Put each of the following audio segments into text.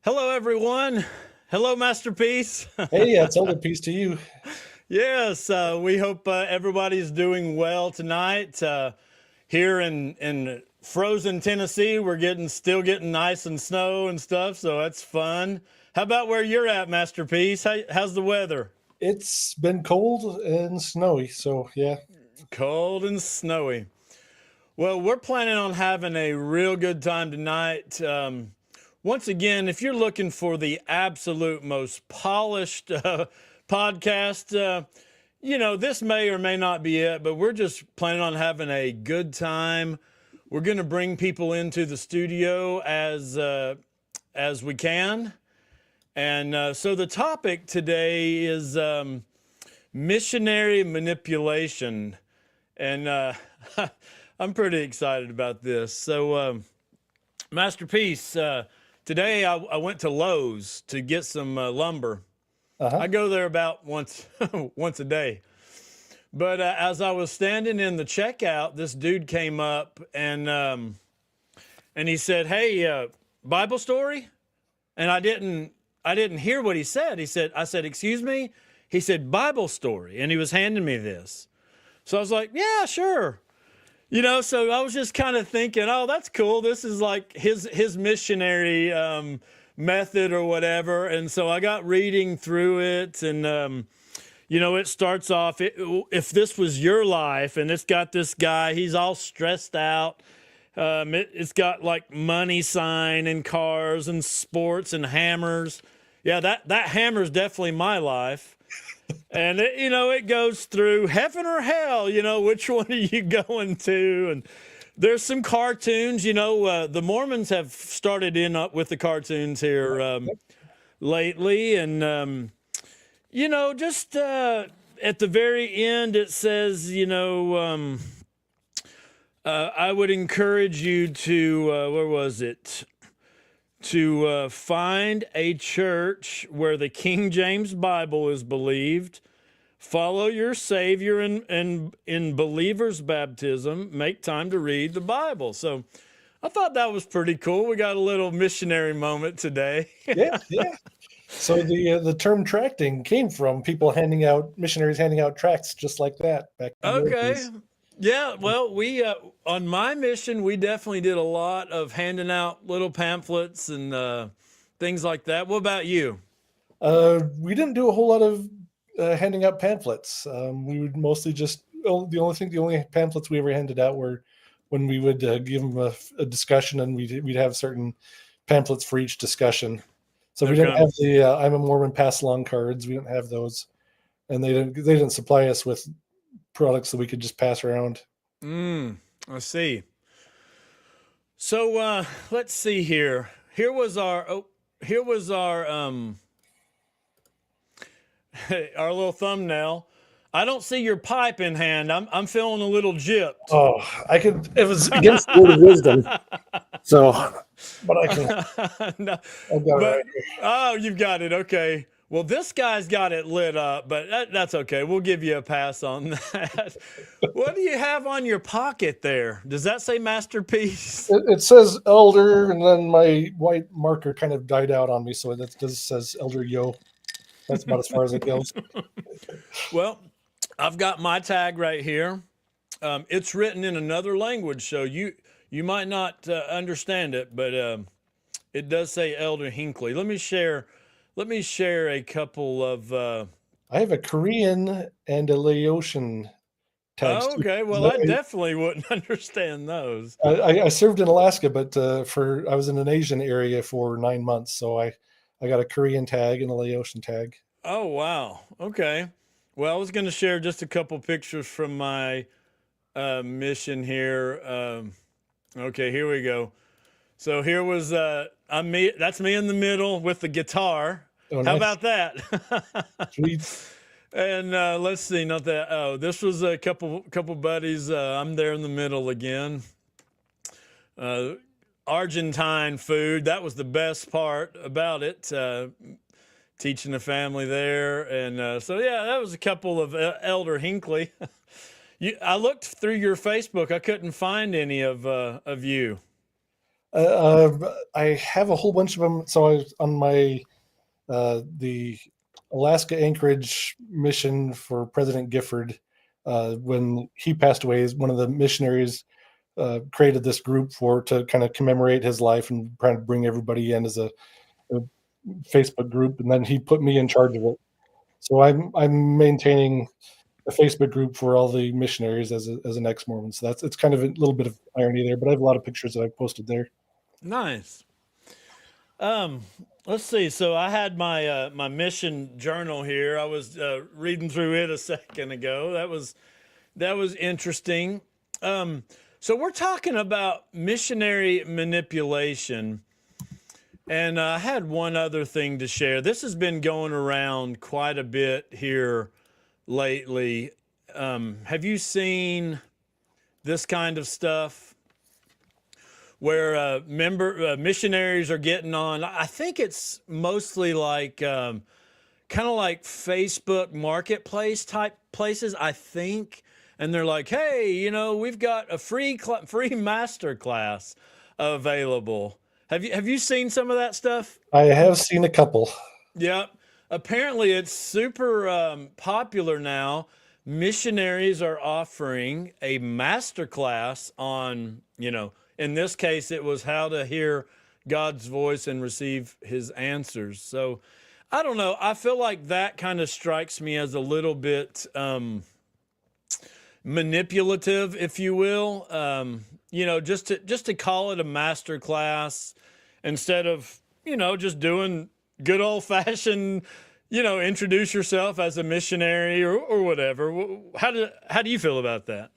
Hello, everyone. Hello, Masterpiece. Hey, it's Elder Peace to you. Yes, we hope everybody's doing well tonight. Here in frozen Tennessee, we're still getting ice and snow and stuff, so that's fun. How about where you're at, Masterpiece? How's the weather? It's been cold and snowy, so yeah. Cold and snowy. Well, we're planning on having a real good time tonight. Once again, if you're looking for the absolute most polished podcast, this may or may not be it, but we're just planning on having a good time. We're going to bring people into the studio as we can. And so the topic today is missionary manipulation. And I'm pretty excited about this. So, Masterpiece, today I went to Lowe's to get some lumber. Uh-huh. I go there about once once a day. But as I was standing in the checkout, this dude came up and he said, "Hey, Bible story?" And I didn't hear what he said. I said, "Excuse me?" He said, "Bible story." And he was handing me this. So I was like, "Yeah, sure." So I was just kind of thinking, oh, that's cool. This is like his missionary method or whatever. And so I got reading through it, and it starts off. If this was your life, and it's got this guy, he's all stressed out. It's got like money sign and cars and sports and hammers. Yeah, that hammer is definitely my life. And it goes through heaven or hell. Which one are you going to? And there's some cartoons. The Mormons have started in up with the cartoons here lately, and just at the very end, it says, I would encourage you to where was it? To find a church where the King James Bible is believed, follow your Savior in believer's baptism, make time to read the Bible. So I thought that was pretty cool. We got a little missionary moment today. Yeah, yeah. So the term tracting came from missionaries handing out tracts just like that back in the old Okay. days. Yeah, well, we on my mission, we definitely did a lot of handing out little pamphlets and things like that. What about you? We didn't do a whole lot of handing out pamphlets. We would mostly the only pamphlets we ever handed out were when we would give them a discussion, and we'd have certain pamphlets for each discussion. So we didn't Okay. have the "I'm a Mormon" pass along cards. We didn't have those, and they didn't supply us with products that we could just pass around. I see. So let's see here. Here was our our little thumbnail. I don't see your pipe in hand. I'm feeling a little gypped. Oh, I could. It was against the word of wisdom. So, but I can. No, I've got it but right here. oh, you've got it. Okay. Well, this guy's got it lit up, but that's okay. We'll give you a pass on that. What do you have on your pocket there? Does that say masterpiece? It says elder, and then my white marker kind of died out on me, so that just says elder yo. That's about as far as it goes. Well, I've got my tag right here. It's written in another language, so you might not understand it, but it does say Elder Hinckley. Let me share a couple of. I have a Korean and a Laotian tags Oh, too. okay. Well, I definitely wouldn't understand those. I served in Alaska, but I was in an Asian area for 9 months, so I got a Korean tag and a Laotian tag. Oh, wow. Okay. Well, I was going to share just a couple pictures from my mission here. Okay, here we go. So here was I'm me. That's me in the middle with the guitar. Oh, How nice. about that? Sweet. And let's see, not that. Oh, this was a couple buddies. I'm there in the middle again. Uh, Argentine food. That was the best part about it. Teaching the family there, and so yeah, that was a couple of Elder Hinckley. I looked through your Facebook. I couldn't find any of you. I have a whole bunch of them. So on my the Alaska Anchorage mission for President Gifford, when he passed away, one of the missionaries created this group to kind of commemorate his life and trying to bring everybody in as a Facebook group, and then he put me in charge of it. So I'm maintaining a Facebook group for all the missionaries as an ex-Mormon. So it's kind of a little bit of irony there, but I have a lot of pictures that I've posted there. Nice. Um, let's see. So I had my mission journal here. I was reading through it a second ago. That was interesting. So we're talking about missionary manipulation, and I had one other thing to share. This has been going around quite a bit here lately. Have you seen this kind of stuff where missionaries are getting on? I think it's mostly like kind of like Facebook Marketplace type places, I think. And they're like, "Hey, we've got a free master class available." Have you seen some of that stuff? I have seen a couple. Yeah. Apparently, it's super popular now. Missionaries are offering a master class on, in this case, it was how to hear God's voice and receive his answers. So I don't know. I feel like that kind of strikes me as a little bit manipulative, if you will. Just to call it a master class instead of, just doing good old fashioned, introduce yourself as a missionary or whatever. How do you feel about that?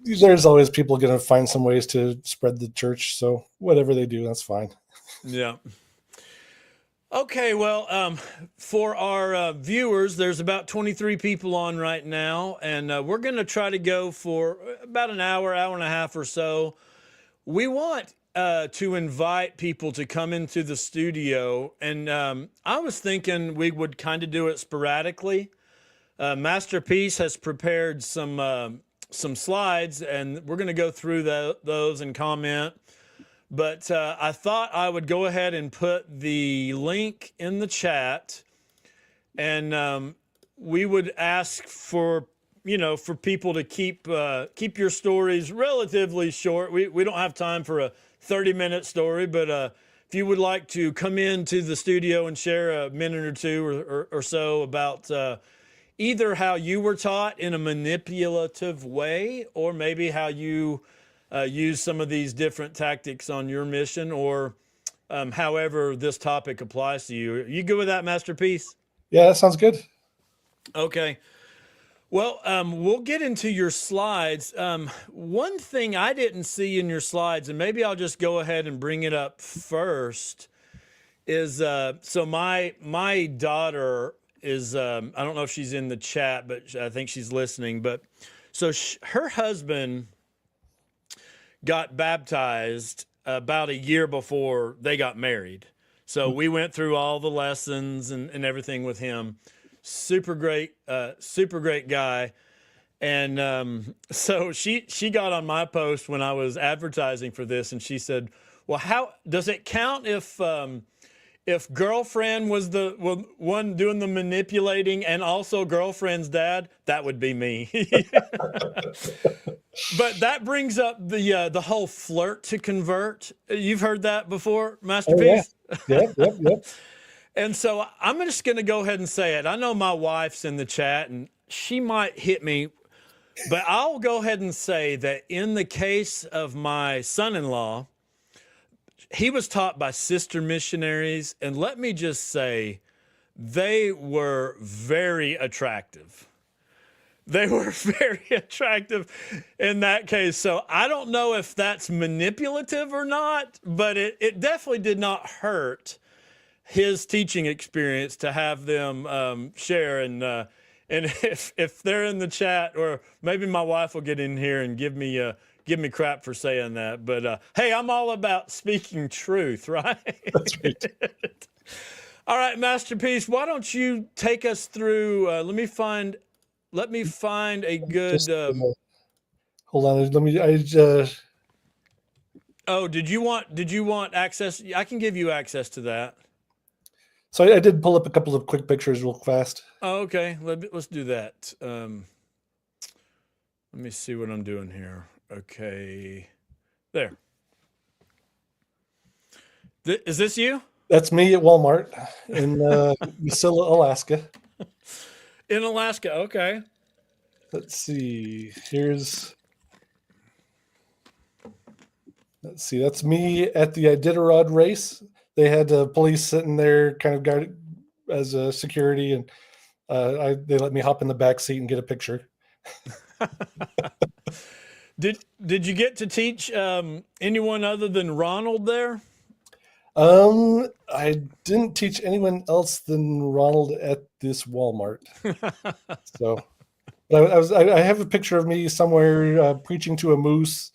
There's always people going to find some ways to spread the church. So whatever they do, that's fine. Yeah. Okay, well, for our viewers, there's about 23 people on right now, and we're going to try to go for about an hour and a half or so. We want to invite people to come into the studio, and I was thinking we would kind of do it sporadically. Master Peace has prepared some slides, and we're going to go through those and comment. But I thought I would go ahead and put the link in the chat, and we would ask for people to keep your stories relatively short. We don't have time for a 30-minute story, but if you would like to come into the studio and share a minute or two or so about either how you were taught in a manipulative way, or maybe how you use some of these different tactics on your mission, or however this topic applies to you. Are you good with that, Master Peace? Yeah, that sounds good. Okay. Well, we'll get into your slides. One thing I didn't see in your slides, and maybe I'll just go ahead and bring it up first, is so my daughter is, I don't know if she's in the chat, but I think she's listening. But so her husband got baptized about a year before they got married. So we went through all the lessons and everything with him. Super great guy. And so she got on my post when I was advertising for this, and she said, "Well, how does it count if girlfriend was the one doing the manipulating and also girlfriend's dad? That would be me." But that brings up the whole flirt to convert. You've heard that before, Master Peace? Yeah. Yep. And so I'm just going to go ahead and say it. I know my wife's in the chat, and she might hit me, but I'll go ahead and say that in the case of my son-in-law, he was taught by sister missionaries, and let me just say, they were very attractive. They were very attractive in that case. So I don't know if that's manipulative or not, but it definitely did not hurt his teaching experience to have them share. And if they're in the chat, or maybe my wife will get in here and give me crap for saying that. But hey, I'm all about speaking truth, right? That's right. All right, Master Peace, why don't you take us through? Let me find a good. Hold on. Oh, did you want access? I can give you access to that. So I did pull up a couple of quick pictures real fast. Oh, okay. Let's do that. Let me see what I'm doing here. Okay. There. Is this you? That's me at Walmart in Wasilla, Alaska. In Alaska. Okay. Let's see. Let's see. That's me at the Iditarod race. They had police sitting there, kind of guard as a security, and they let me hop in the back seat and get a picture. Did you get to teach anyone other than Ronald there? I didn't teach anyone else than Ronald at this Walmart. So, but I have a picture of me somewhere preaching to a moose.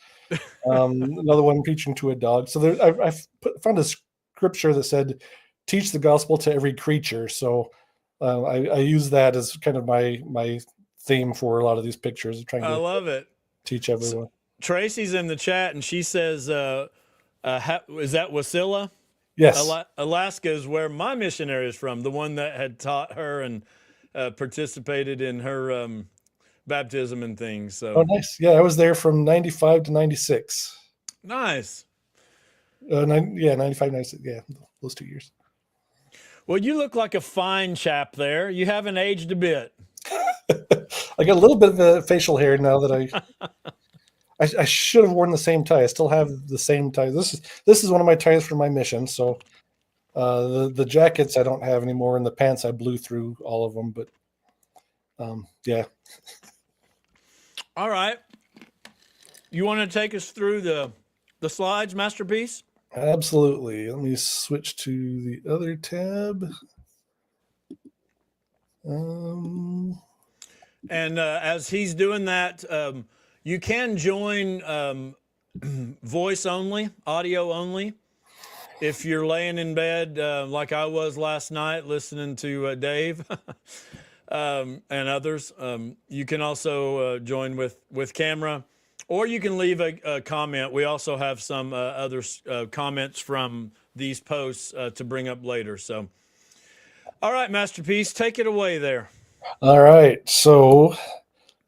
Another one preaching to a dog. So I found a scripture that said, "Teach the gospel to every creature." So I use that as kind of my theme for a lot of these pictures, trying I to love it. teach everyone. Tracy's in the chat and she says, is that Wasilla? Yes. Alaska is where my missionary is from, the one that had taught her and participated in her baptism and things. So Oh, nice. Yeah, I was there from 95 to 96. nice. 95, 96. Yeah, those 2 years. Well, you look like a fine chap there. You haven't aged a bit. I got a little bit of a facial hair now that I should have worn the same tie. I still have the same tie. This is one of my ties for my mission. So the jackets I don't have anymore, and the pants I blew through all of them. But yeah. All right. You want to take us through the slides, Masterpiece? Absolutely. Let me switch to the other tab. And as he's doing that, you can join voice only, audio only. If you're laying in bed like I was last night listening to Dave and others, you can also join with camera, or you can leave a comment. We also have some other comments from these posts to bring up later. So, all right, Masterpiece, take it away there. All right. So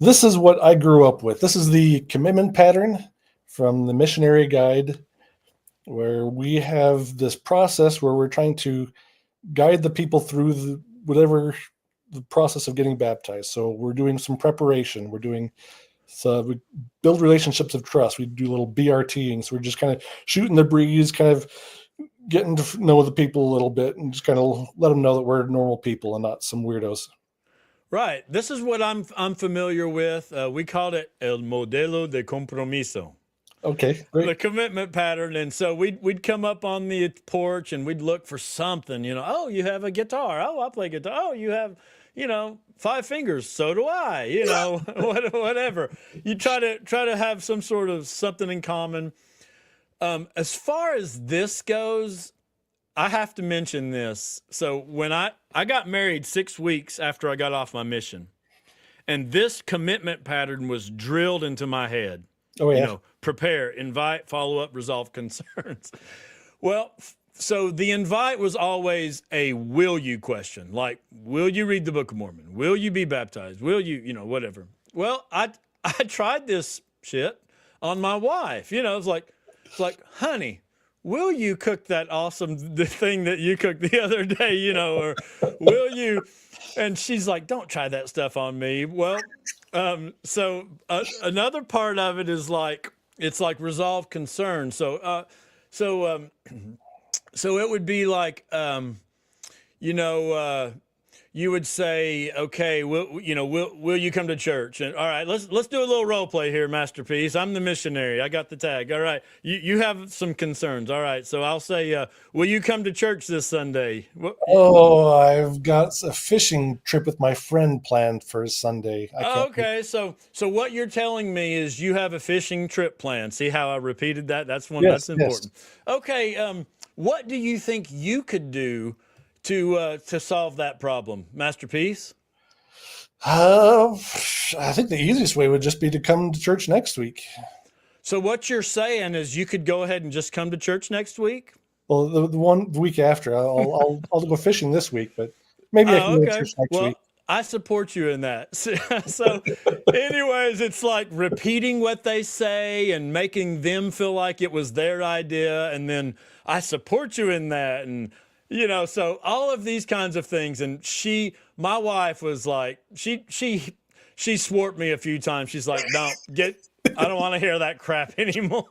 this is what I grew up with. This is the commitment pattern from the Missionary Guide, where we have this process where we're trying to guide the people through whatever the process of getting baptized. So we're doing some preparation. We build relationships of trust. We do a little BRTing. So we're just kind of shooting the breeze, kind of getting to know the people a little bit, and just kind of let them know that we're normal people and not some weirdos. Right. This is what I'm familiar with. We called it el modelo de compromiso. Okay, great. The commitment pattern. And so we'd come up on the porch and we'd look for something, oh, you have a guitar. Oh, I play guitar. Oh, you have, 5 fingers. So do I, whatever. You try to have some sort of something in common. As far as this goes, I have to mention this. So when I got married 6 weeks after I got off my mission, and this commitment pattern was drilled into my head. Oh, yeah. Prepare, invite, follow up, resolve concerns. Well, so the invite was always a will you question. Like, will you read the Book of Mormon? Will you be baptized? Will you, whatever. Well, I tried this shit on my wife. It's like, honey, will you cook that the thing that you cooked the other day, or will you? And she's like, don't try that stuff on me. Well, so another part of it is it's like resolve concern. So it would be like, you would say, okay, will you come to church? And all right, let's do a little role play here, Masterpiece. I'm the missionary. I got the tag. All right, you have some concerns. All right, so I'll say, will you come to church this Sunday? Oh, I've got a fishing trip with my friend planned for Sunday. Okay, so what you're telling me is you have a fishing trip planned. See how I repeated that? That's Yes, important. yes. Okay, what do you think you could do to solve that problem, Masterpiece? I think the easiest way would just be to come to church next week. So what you're saying is you could go ahead and just come to church next week? Well, the week after, I'll go fishing this week, but maybe I can Oh, go to okay. church next Well, week. I support you in that. So, anyways, it's like repeating what they say and making them feel like it was their idea. And then I support you in that. And, so all of these kinds of things. And my wife was like, she swore me a few times. She's like, I don't want to hear that crap anymore.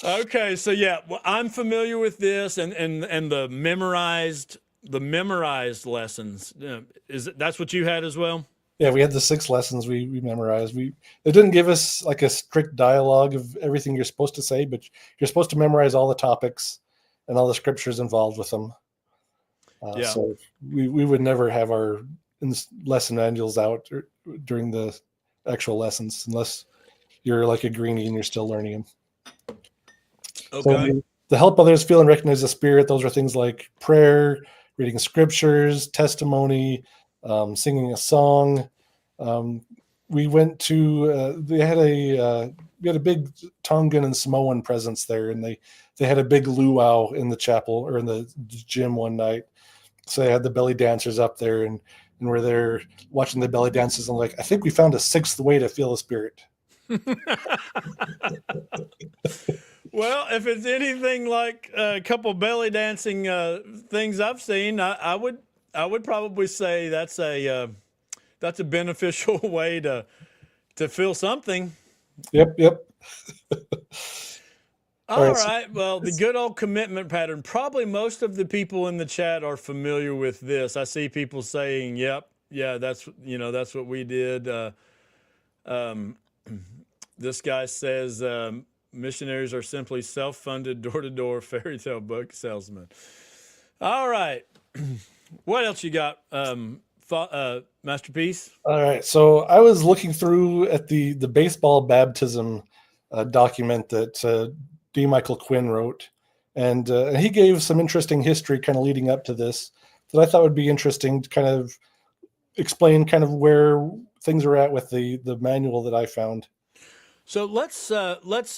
Okay, so yeah, well, I'm familiar with this and the memorized lessons. That's what you had as well? Yeah, we had the 6 lessons we memorized. It didn't give us like a strict dialogue of everything you're supposed to say, but you're supposed to memorize all the topics and all the scriptures involved with them. Yeah. So we would never have our lesson manuals out during the actual lessons unless you're like a greenie and you're still learning them. Okay. So to help others feel and recognize the Spirit, those are things like prayer, reading scriptures, testimony, singing a song. We went to we had a big Tongan and Samoan presence there, and they had a big luau in the chapel or in the gym one night. So they had the belly dancers up there, and we're there watching the belly dances. And like, I think we found a 6th way to feel the Spirit. Well, if it's anything like a couple belly dancing things I've seen, I would probably say that's a beneficial way to feel something. Yep. All right. Well, the good old commitment pattern. Probably most of the people in the chat are familiar with this. I see people saying, "Yep, yeah, that's what we did." This guy says missionaries are simply self-funded, door-to-door fairy tale book salesmen. All right. What else you got, Masterpiece? All right. So I was looking through at the baseball baptism document that D. Michael Quinn wrote, and he gave some interesting history kind of leading up to this that I thought would be interesting to kind of explain kind of where things are at with the manual that I found. So let's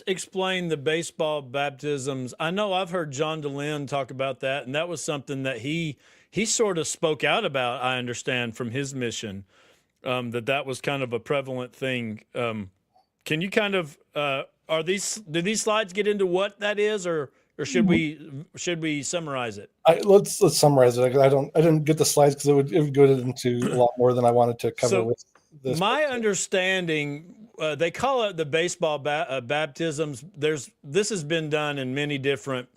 explain the baseball baptisms. I know I've heard John DeLynn talk about that, and that was something that he sort of spoke out about. I understand from his mission that was kind of a prevalent thing. Can you kind of do these slides get into what that is, or should we summarize it? Let's summarize it. I didn't get the slides because it would go into a lot more than I wanted to cover with this. My understanding. They call it the baseball baptisms. This has been done in many different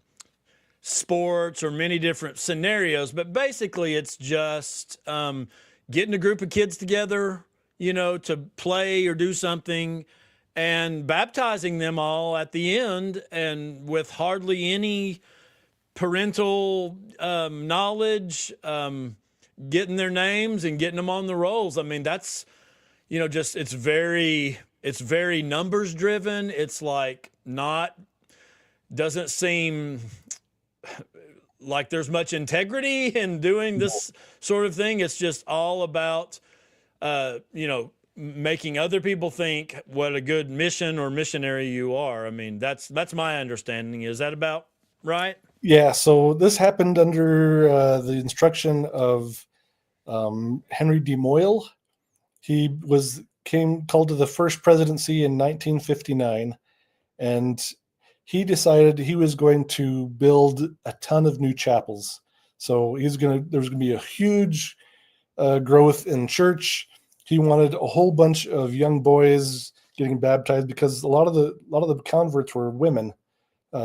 sports or many different scenarios, but basically it's just getting a group of kids together, to play or do something, and baptizing them all at the end, and with hardly any parental knowledge, getting their names and getting them on the rolls. I mean, that's just it's very numbers driven. It's like doesn't seem like there's much integrity in doing this sort of thing. It's just all about, making other people think what a good mission or missionary you are. I mean, that's my understanding. Is that about right? Yeah. So this happened under the instruction of Henry D. Moyle. He came called to the first presidency in 1959, and he decided he was going to build a ton of new chapels. So there was going to be a huge growth in church. He wanted a whole bunch of young boys getting baptized because a lot of the converts were women,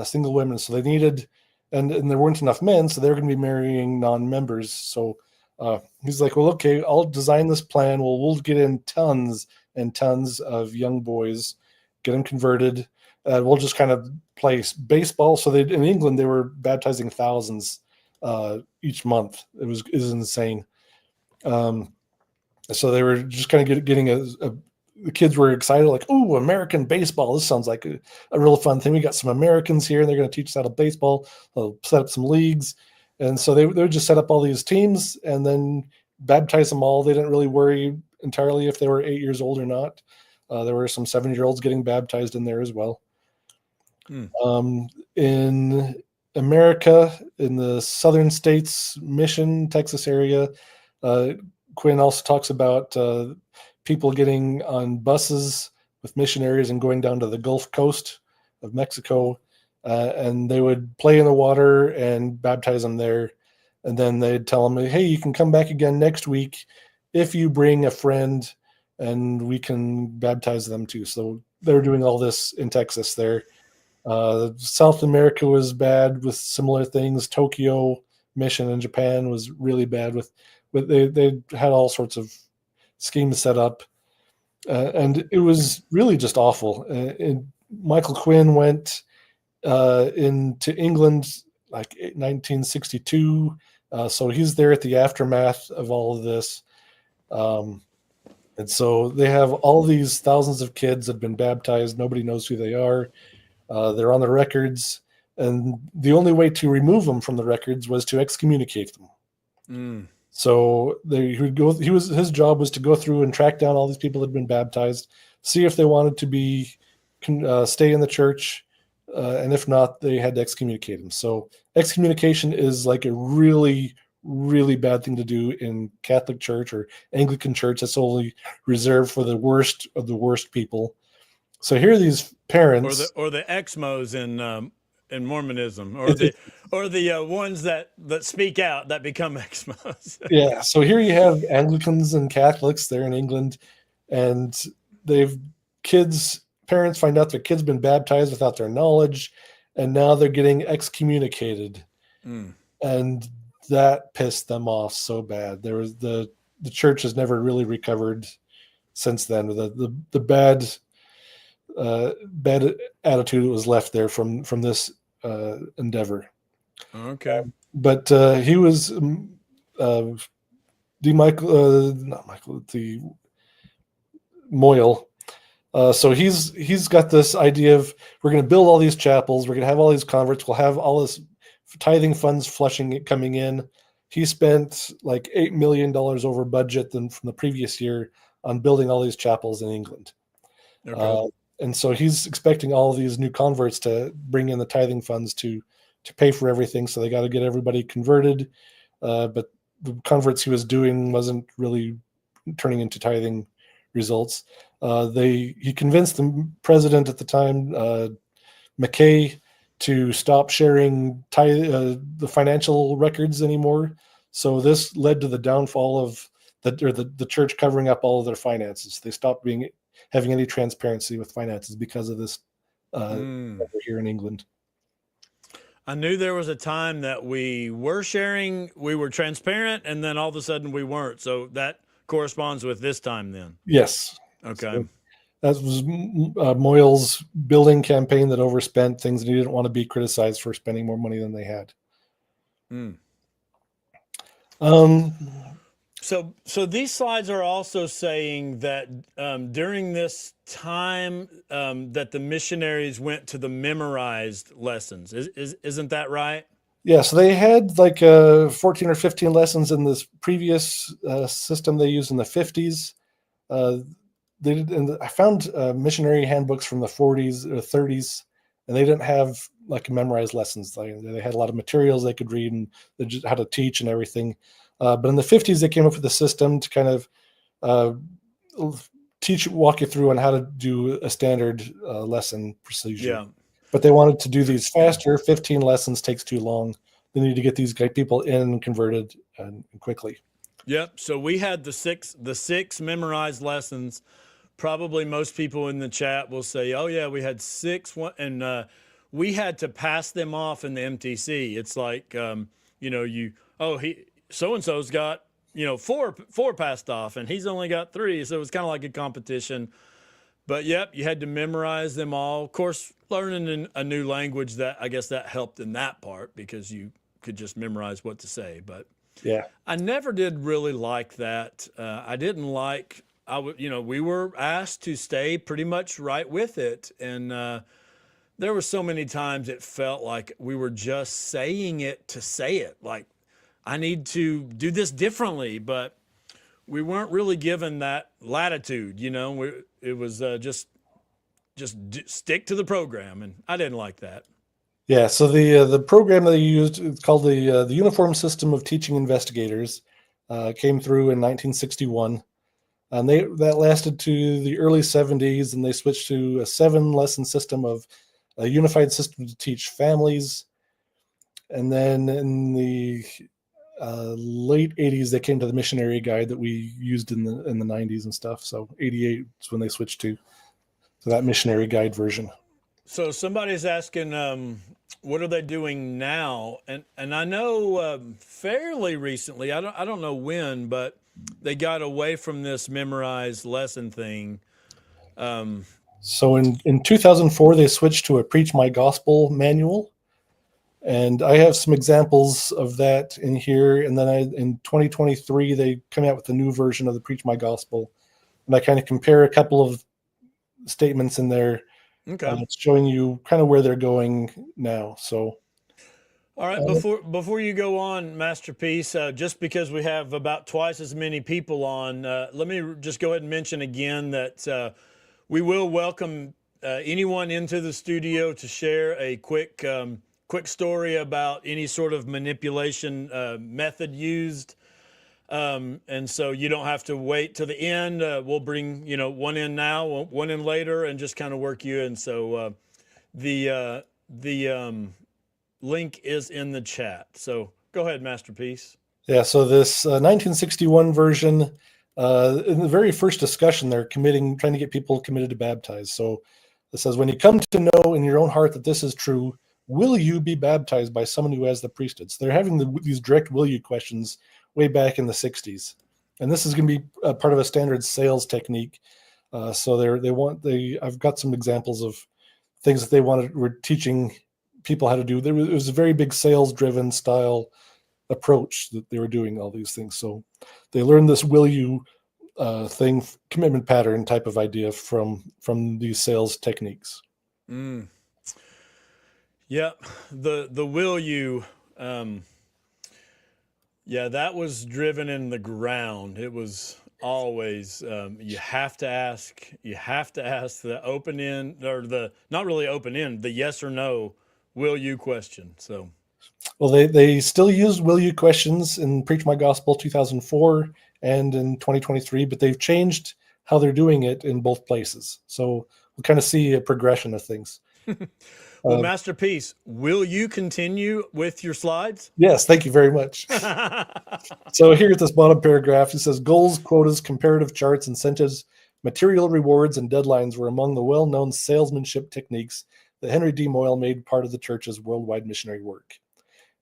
single women. So they needed, and there weren't enough men, so they were going to be marrying non-members. So he's like, well, okay, I'll design this plan. We'll get in tons and tons of young boys, get them converted. We'll just kind of play baseball. So in England, they were baptizing thousands each month. It was insane. So they were just kind of getting the kids were excited, like, oh, American baseball. This sounds like a real fun thing. We got some Americans here, and they're going to teach us how to baseball. They'll set up some leagues. And so they would just set up all these teams and then baptize them all. They didn't really worry entirely if they were 8 years old or not. There were some 7-year-olds getting baptized in there as well. Hmm. In America, in the southern states, Mission, Texas area, Quinn also talks about people getting on buses with missionaries and going down to the Gulf Coast of Mexico, and they would play in the water and baptize them there. And then they'd tell them, hey, you can come back again next week if you bring a friend and we can baptize them too. So they were doing all this in Texas there. South America was bad with similar things. Tokyo Mission in Japan was really bad with they had all sorts of schemes set up, and it was really just awful. Michael Quinn went into England like 1962, so he's there at the aftermath of all of this. And so they have all these thousands of kids that have been baptized. Nobody knows who they are. They're on the records, and the only way to remove them from the records was to excommunicate them. Mm. So he would go. His job was to go through and track down all these people that had been baptized, see if they wanted to be stay in the church, and if not, they had to excommunicate them. So excommunication is like a really, really bad thing to do in Catholic Church or Anglican Church. That's only reserved for the worst of the worst people. So here are these parents, or the Exmos in Mormonism, or the ones that speak out that become Exmos. yeah. So here you have Anglicans and Catholics there in England, and they've parents find out their kid's been baptized without their knowledge, and now they're getting excommunicated, Mm. and that pissed them off so bad. There was the church has never really recovered since then. The bad attitude that was left there from this endeavor. Okay. But he was not Michael, the Moyle. So he's got this idea of we're going to build all these chapels, we're going to have all these converts, we'll have all this tithing funds coming in. He spent like $8 million over budget than from the previous year on building all these chapels in England. Okay. And so he's expecting all of these new converts to bring in the tithing funds to pay for everything. So they got to get everybody converted. But the converts he was doing wasn't really turning into tithing results. He convinced the president at the time, McKay, to stop sharing the financial records anymore. So this led to the downfall of the church covering up all of their finances. They stopped having any transparency with finances because of this over here in England. I knew there was a time that we were sharing, we were transparent, and then all of a sudden we weren't. So that corresponds with this time then. Yes. Okay. So that was Moyle's building campaign that overspent things, and he didn't want to be criticized for spending more money than they had. Mm. Um, So these slides are also saying that during this time that the missionaries went to the memorized lessons. Isn't that right? Yeah, so they had like 14 or 15 lessons in this previous system they used in the 50s. I found missionary handbooks from the 40s or 30s, and they didn't have like memorized lessons. They had a lot of materials they could read and just how to teach and everything. But in the 50s, they came up with a system to kind of walk you through on how to do a standard lesson procedure. Yeah. But they wanted to do these faster. 15 lessons takes too long. They need to get these people in and converted and quickly. Yep. So we had the six memorized lessons. Probably most people in the chat will say, "Oh yeah, we had six," and we had to pass them off in the MTC. It's like so and so's got four passed off, and he's only got three. So it was kind of like a competition. But yep, you had to memorize them all. Of course, learning a new language, that I guess that helped in that part because you could just memorize what to say. But yeah, I never did really like that. I didn't like. We were asked to stay pretty much right with it, and there were so many times it felt like we were just saying it to say it. Like, I need to do this differently, but we weren't really given that latitude. it was stick to the program, and I didn't like that. Yeah, so the program that they used, it's called the Uniform System of Teaching Investigators, came through in 1961, and that lasted to the early 70s, and they switched to a 7-lesson system of a unified system to teach families, and then in the late 80s they came to the missionary guide that we used in the 90s and stuff. So 88 is when they switched to that missionary guide version. So somebody's asking, what are they doing now? And I know fairly recently, I don't know when, but they got away from this memorized lesson thing. So in 2004 they switched to a Preach My Gospel manual, and I have some examples of that in here. And then in 2023 they come out with a new version of the Preach My Gospel, and I kind of compare a couple of statements in there. Okay. It's showing you kind of where they're going now. So, All right. Before you go on, Masterpiece, just because we have about twice as many people on, let me just go ahead and mention again that we will welcome anyone into the studio to share a quick story about any sort of manipulation method used. And so you don't have to wait till the end. We'll bring, one in now, one in later, and just kind of work you in. So the link is in the chat. So go ahead, Masterpiece. yeah, so this 1961 version, in the very first discussion, they're trying to get people committed to baptize. So it says, when you come to know in your own heart that this is true, will you be baptized by someone who has the priesthood? So they're having these direct will you questions way back in the 60s. And this is going to be a part of a standard sales technique. So I've got some examples of things that were teaching people how to do. It was a very big sales driven style approach that they were doing all these things. So they learned this will you thing, commitment pattern type of idea from these sales techniques. Yeah, the will you, yeah, that was driven in the ground. It was always you have to ask the open end, or the not really open end, the yes or no will you question. So, well, they still use will you questions in Preach My Gospel 2004 and in 2023, but they've changed how they're doing it in both places. So we'll kind of see a progression of things. Well, Masterpiece, will you continue with your slides? Yes, thank you very much. So here at this bottom paragraph, it says goals, quotas, comparative charts, incentives, material rewards, and deadlines were among the well-known salesmanship techniques that Henry D. Moyle made part of the church's worldwide missionary work.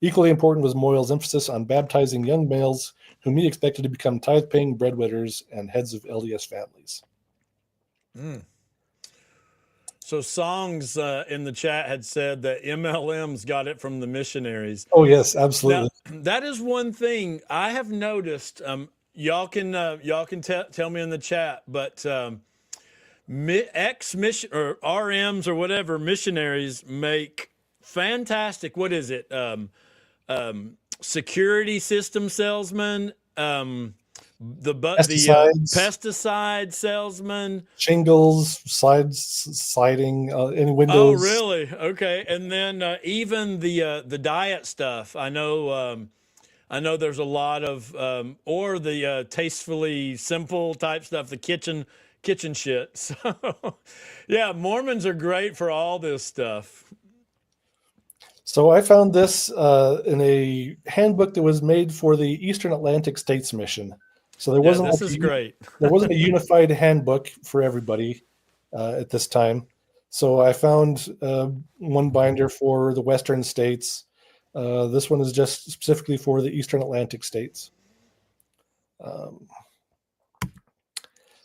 Equally important was Moyle's emphasis on baptizing young males whom he expected to become tithe-paying breadwinners and heads of LDS families. So Songs in the chat had said that MLMs got it from the missionaries. Oh yes, absolutely. Now, that is one thing I have noticed. Y'all can tell me in the chat, but ex-mission or RMs or whatever missionaries make fantastic. What is it? Security system salesman. The pesticide salesman, shingles, siding, any windows. Oh, really? Okay. And then even the diet stuff. I know there's a lot of or the tastefully simple type stuff, the kitchen shit. So yeah, Mormons are great for all this stuff. So I found this in a handbook that was made for the Eastern Atlantic States Mission. So there wasn't this is great. There wasn't a unified handbook for everybody at this time. So I found one binder for the Western states. This one is just specifically for the Eastern Atlantic states.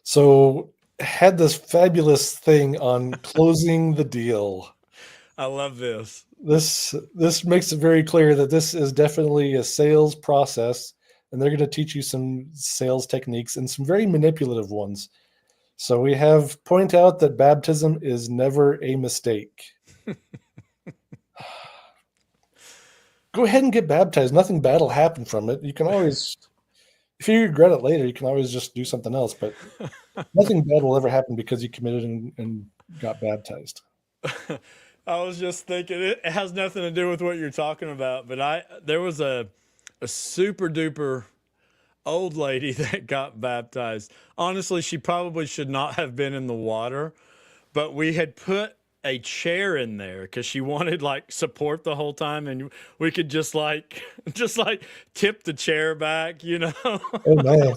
So had this fabulous thing on closing the deal. I love this. This makes it very clear that this is definitely a sales process, and they're going to teach you some sales techniques and some very manipulative ones. So we have point out that baptism is never a mistake. Go ahead and get baptized. Nothing bad will happen from it. You can always if you regret it later, you can always just do something else. But nothing bad will ever happen because you committed and got baptized. I was just thinking it has nothing to do with what you're talking about, but there was a super duper old lady that got baptized. Honestly, she probably should not have been in the water, but we had put a chair in there because she wanted like support the whole time, and we could just like just like tip the chair back, you know. Oh man.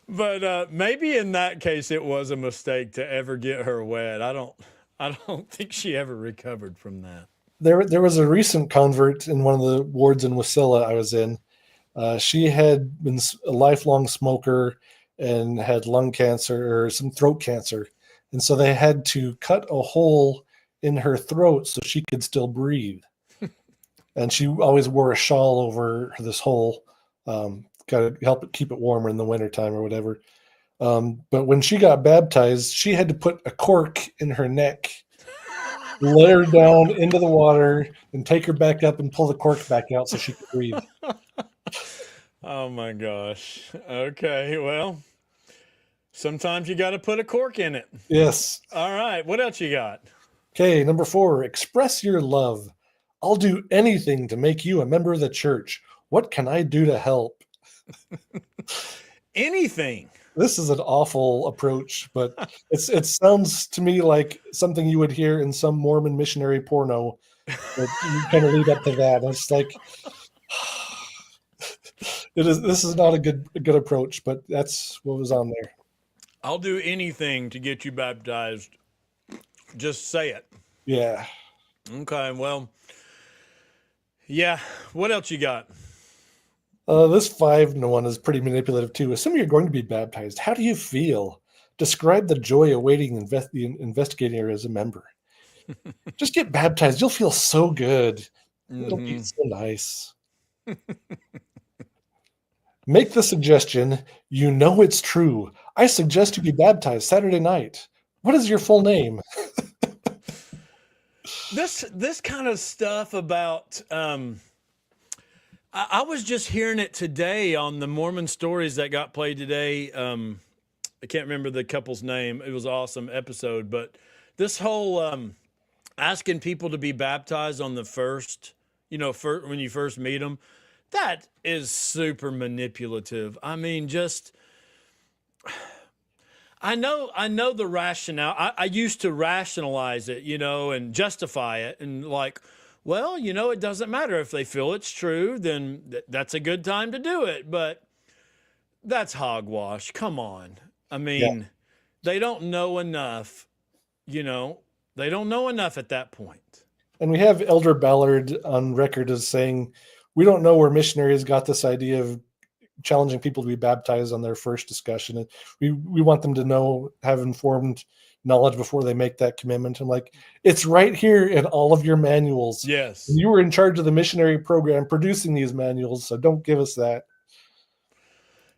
But maybe in that case it was a mistake to ever get her wet. I don't think she ever recovered from that. There was a recent convert in one of the wards in Wasilla I was in. She had been a lifelong smoker and had lung cancer or some throat cancer. And so they had to cut a hole in her throat so she could still breathe. And she always wore a shawl over this hole, got to help it keep it warmer in the wintertime or whatever. But when she got baptized, she had to put a cork in her neck, let her down into the water, and take her back up and pull the cork back out so she could breathe. Oh my gosh. Okay, well, sometimes you got to put a cork in it. Yes. All right, what else you got? Okay, number 4, express your love. I'll do anything to make you a member of the church. What can I do to help? Anything. This is an awful approach, but it sounds to me like something you would hear in some Mormon missionary porno. That you kind of lead up to that. And it's like this is not a good approach, but that's what was on there. I'll do anything to get you baptized. Just say it. Yeah. Okay, well, yeah. What else you got? This 5-1 is pretty manipulative too. Assuming you're going to be baptized, how do you feel? Describe the joy awaiting the investigator as a member. Just get baptized. You'll feel so good. It'll be so nice. Make the suggestion. You know it's true. I suggest you be baptized Saturday night. What is your full name? This kind of stuff about I was just hearing it today on the Mormon stories that got played today. I can't remember the couple's name. It was an awesome episode, but this whole asking people to be baptized on the first, when you first meet them, that is super manipulative. I mean, just I know the rationale. I used to rationalize it, and justify it, and like, well, it doesn't matter if they feel it's true, then that's a good time to do it. But that's hogwash. Come on. I mean, They don't know enough, they don't know enough at that point. And we have Elder Ballard on record as saying, we don't know where missionaries got this idea of challenging people to be baptized on their first discussion. And we want them to have informed knowledge before they make that commitment. I'm like, it's right here in all of your manuals. Yes. And you were in charge of the missionary program producing these manuals, so don't give us that.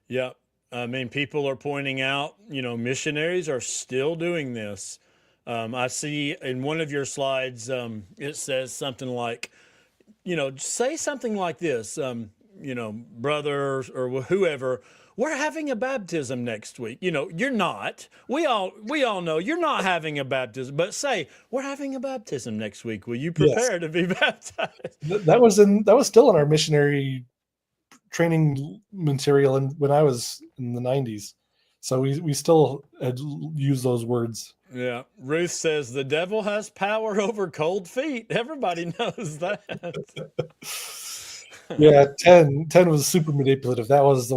Yeah. I mean, people are pointing out, missionaries are still doing this. I see in one of your slides, it says something like, say something like this, brothers or whoever, we're having a baptism next week. You're not. We all know you're not having a baptism, but say, we're having a baptism next week. Will you prepare to be baptized? That was still in our missionary training material when I was in the 90s. So we still had used those words. Yeah. Ruth says the devil has power over cold feet. Everybody knows that. Yeah, 10 was super manipulative. That was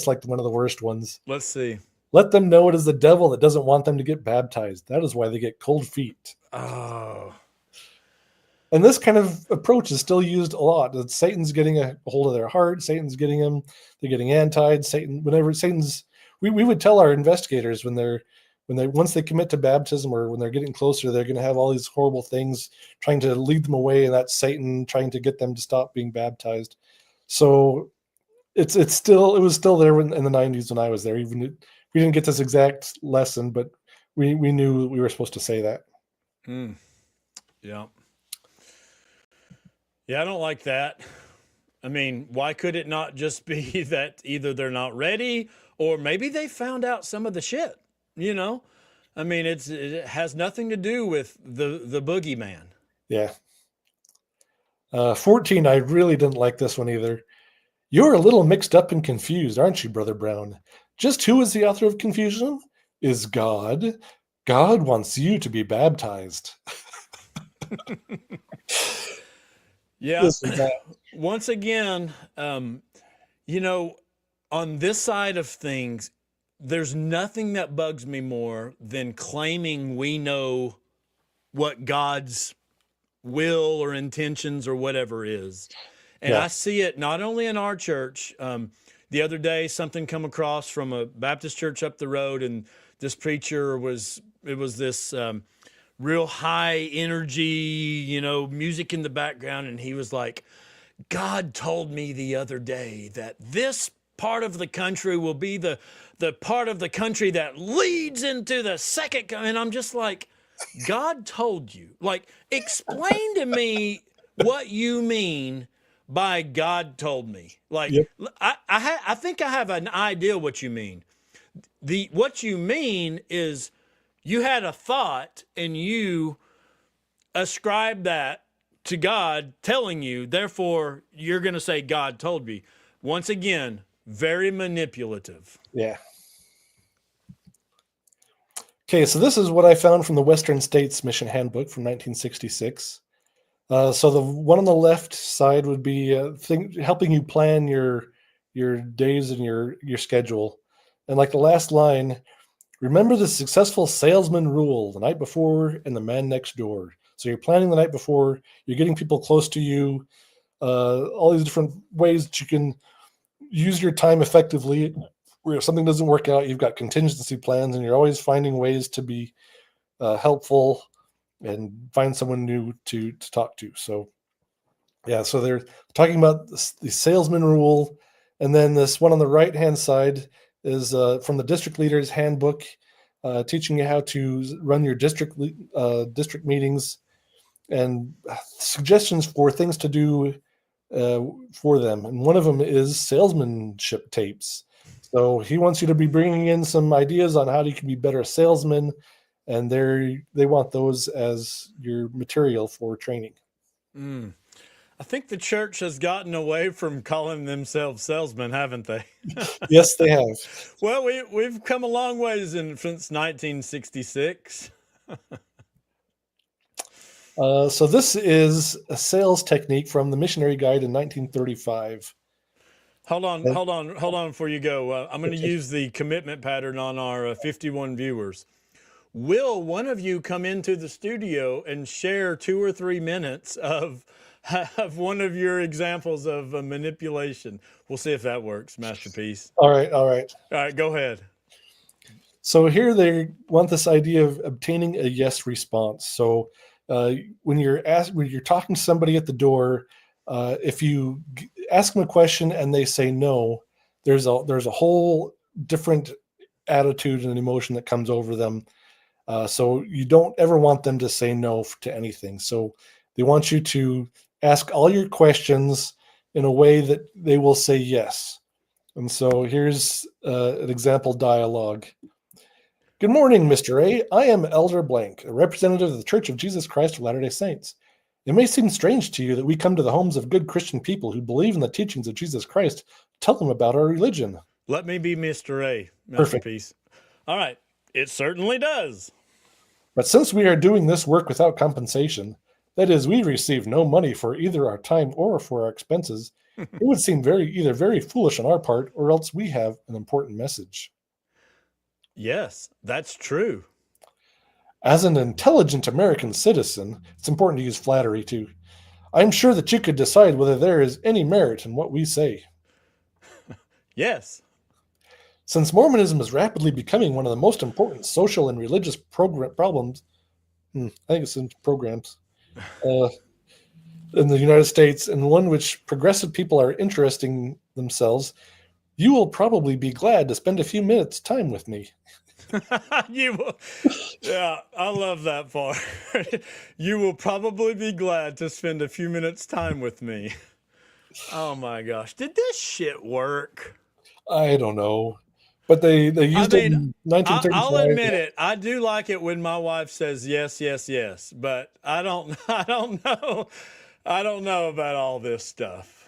like one of the worst ones. Let's see. Let them know it is the devil that doesn't want them to get baptized. That is why they get cold feet. Oh. And this kind of approach is still used a lot. That Satan's getting a hold of their heart. Satan's getting them. They're getting antied. We would tell our investigators once they commit to baptism or when they're getting closer, they're going to have all these horrible things trying to lead them away, and that's Satan trying to get them to stop being baptized. So it was still there in the 90s when I was there. Even we didn't get this exact lesson, but we knew we were supposed to say that. Yeah. Yeah, I don't like that. I mean, why could it not just be that either they're not ready or maybe they found out some of the shit, you know? I mean, it has nothing to do with the boogeyman. Yeah. 14, I really didn't like this one either. You're a little mixed up and confused, aren't you, Brother Brown? Just who is the author of confusion? Is God. God wants you to be baptized. Yeah. This is bad. Once again, you know, on this side of things, there's nothing that bugs me more than claiming we know what God's will or intentions or whatever is. And Yeah. I see it not only in our church. The other day, something come across from a Baptist church up the road, and this preacher it was this real high energy, music in the background, and he was like, God told me the other day that this part of the country will be the part of the country that leads into the second. And I'm just like, God told you. Like, explain to me what you mean by God told me. Like, Yep. I think I have an idea what you mean. What you mean is you had a thought and you ascribe that to God telling you, therefore you're going to say God told me. Once again, very manipulative. Yeah. Okay, so this is what I found from the Western States Mission Handbook from 1966. So the one on the left side would be helping you plan your days and your schedule. And like the last line, remember the successful salesman rule: the night before and the man next door. So you're planning the night before, you're getting people close to you, all these different ways that you can use your time effectively. Where if something doesn't work out, you've got contingency plans, and you're always finding ways to be helpful and find someone new to talk to. So yeah, so they're talking about the salesman rule, and then this one on the right hand side is from the district leader's handbook, teaching you how to run your district meetings and suggestions for things to do for them. And one of them is salesmanship tapes. So he wants you to be bringing in some ideas on how you can be better salesmen, and they want those as your material for training. Mm. I think the church has gotten away from calling themselves salesmen, haven't they? Yes, they have. Well, we've come a long ways since 1966. So this is a sales technique from the Missionary Guide in 1935. Hold on before you go. I'm going to Okay. use the commitment pattern on our 51 viewers. Will one of you come into the studio and share 2 or 3 minutes of one of your examples of manipulation? We'll see if that works, Masterpiece. All right. All right, go ahead. So here they want this idea of obtaining a yes response. So when you're talking to somebody at the door, if you ask them a question and they say no, there's a whole different attitude and emotion that comes over them. So you don't ever want them to say no to anything. So they want you to ask all your questions in a way that they will say yes. And so here's an example dialogue. Good morning, Mr. A. I am Elder Blank, a representative of the Church of Jesus Christ of Latter-day Saints. It may seem strange to you that we come to the homes of good Christian people who believe in the teachings of Jesus Christ, tell them about our religion. Let me be Mr. A, Perfect. Masterpiece. All right, it certainly does. But since we are doing this work without compensation, that is, we receive no money for either our time or for our expenses, it would seem either very foolish on our part, or else we have an important message. Yes, that's true. As an intelligent American citizen, it's important to use flattery too. I'm sure that you could decide whether there is any merit in what we say. Yes. Since Mormonism is rapidly becoming one of the most important social and religious problems, I think it's in programs, in the United States, and one which progressive people are interesting themselves, you will probably be glad to spend a few minutes time with me. You will, yeah, I love that part. You will probably be glad to spend a few minutes time with me. Oh my gosh. Did this shit work? I don't know, but they I used it mean, in I'll 1935. admit it. I do like it when my wife says yes, yes, yes. But I don't. I don't know. I don't know about all this stuff.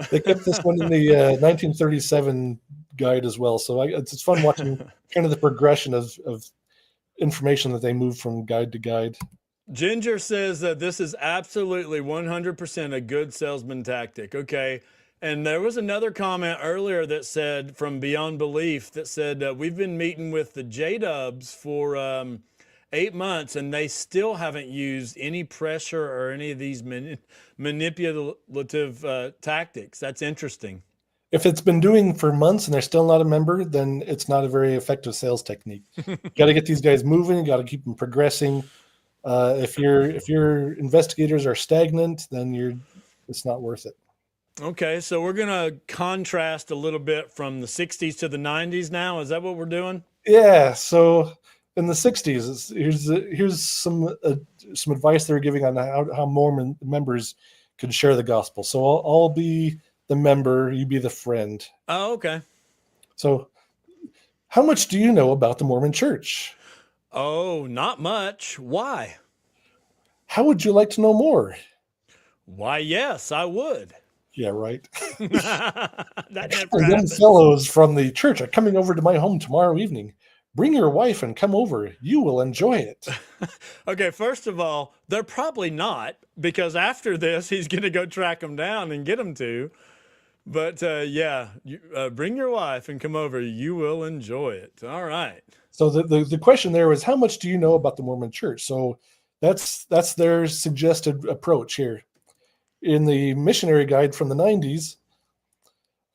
They kept this one in the 1937 guide as well. So it's fun watching kind of the progression of information that they move from guide to guide. Ginger says that this is absolutely 100% a good salesman tactic. Okay. And there was another comment earlier that said, from Beyond Belief, that said, we've been meeting with the J Dubs for 8 months and they still haven't used any pressure or any of these manipulative tactics. That's interesting. If it's been doing for months and they're still not a member, then it's not a very effective sales technique. You got to get these guys moving. You got to keep them progressing. If your investigators are stagnant, then it's not worth it. Okay, so we're gonna contrast a little bit from the '60s to the '90s now. Is that what we're doing? Yeah. So in the '60s, here's some advice they're giving on how Mormon members can share the gospel. So I'll be the member, you be the friend. Oh, okay. So, how much do you know about the Mormon Church? Oh, not much. Why? How would you like to know more? Why, yes, I would. Yeah, right. That never The young happens. fellows from the church are coming over to my home tomorrow evening. Bring your wife and come over. You will enjoy it. Okay, first of all, they're probably not, because after this, he's going to go track them down and get them to. But yeah, bring your wife and come over. You will enjoy it. All right. So the question there was, how much do you know about the Mormon Church? So that's their suggested approach here. In the missionary guide from the 90s,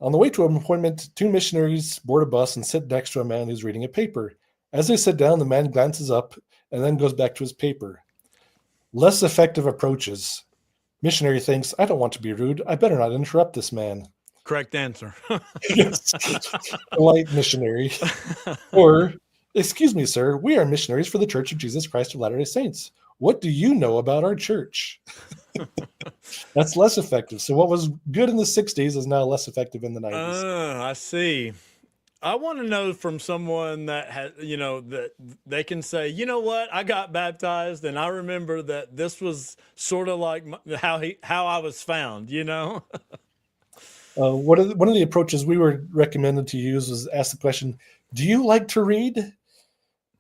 on the way to an appointment, two missionaries board a bus and sit next to a man who's reading a paper. As they sit down, the man glances up and then goes back to his paper. Less effective approaches. Missionary thinks, I don't want to be rude. I better not interrupt this man. Correct answer. Yes. Polite missionary. Or, excuse me, sir, we are missionaries for the Church of Jesus Christ of Latter-day Saints. What do you know about our church? That's less effective. So what was good in the 60s is now less effective in the 90s. I see. I want to know from someone that has, that they can say, you know what, I got baptized, and I remember that this was sort of like how I was found. One of the approaches we were recommended to use was ask the question, do you like to read?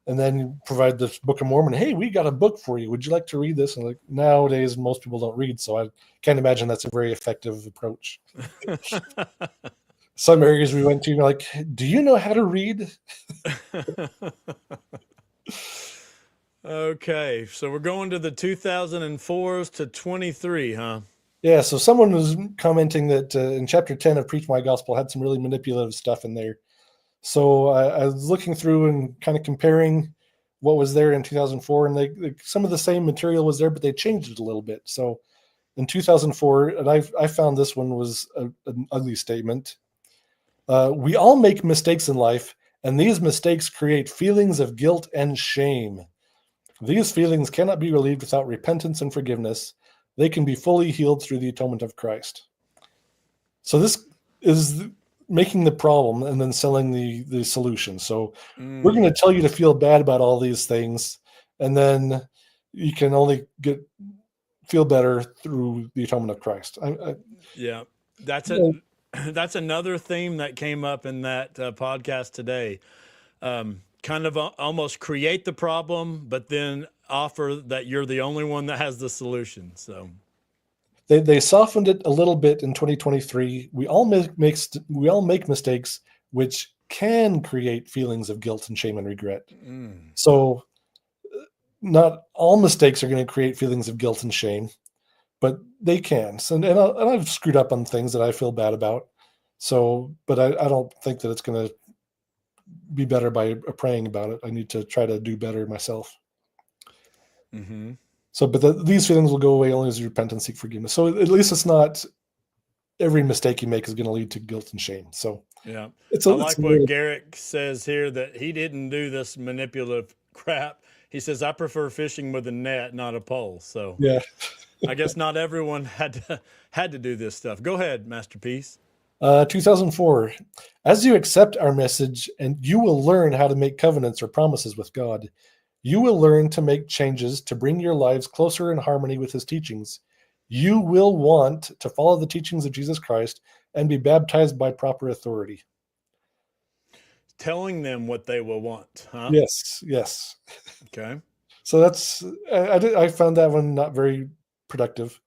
And then provide the Book of Mormon. Hey, we got a book for you. Would you like to read this? And like nowadays, most people don't read, so I can't imagine that's a very effective approach. Some areas we went to, you're like, do you know how to read? Okay, so we're going to the 2004s to 23, huh? Yeah, so someone was commenting that in chapter 10 of Preach My Gospel had some really manipulative stuff in there. So I was looking through and kind of comparing what was there in 2004, and some of the same material was there, but they changed it a little bit. So in 2004, and I found this one was an ugly statement. We all make mistakes in life, and these mistakes create feelings of guilt and shame. These feelings cannot be relieved without repentance and forgiveness. They can be fully healed through the atonement of Christ. So this is making the problem and then selling the solution. So we're going to tell you to feel bad about all these things, and then you can only feel better through the atonement of Christ. Yeah, that's another theme that came up in that podcast today. Kind of almost create the problem, but then offer that you're the only one that has the solution. So they softened it a little bit in 2023. We all make mistakes, which can create feelings of guilt and shame and regret. So not all mistakes are going to create feelings of guilt and shame, but they can. So, and I've screwed up on things that I feel bad about. So, but I don't think that it's going to be better by praying about it. I need to try to do better myself. Mm-hmm. So, but these feelings will go away only as you repent and seek forgiveness. So at least it's not every mistake you make is going to lead to guilt and shame. So yeah, I like what Garrick says here, that he didn't do this manipulative crap. He says, I prefer fishing with a net, not a pole. So yeah. I guess not everyone had to do this stuff. Go ahead, Masterpiece. 2004. As you accept our message, and you will learn how to make covenants or promises with God. You will learn to make changes to bring your lives closer in harmony with his teachings. You will want to follow the teachings of Jesus Christ and be baptized by proper authority. Telling them what they will want, huh? Yes, yes. Okay. So that's I found that one not very productive.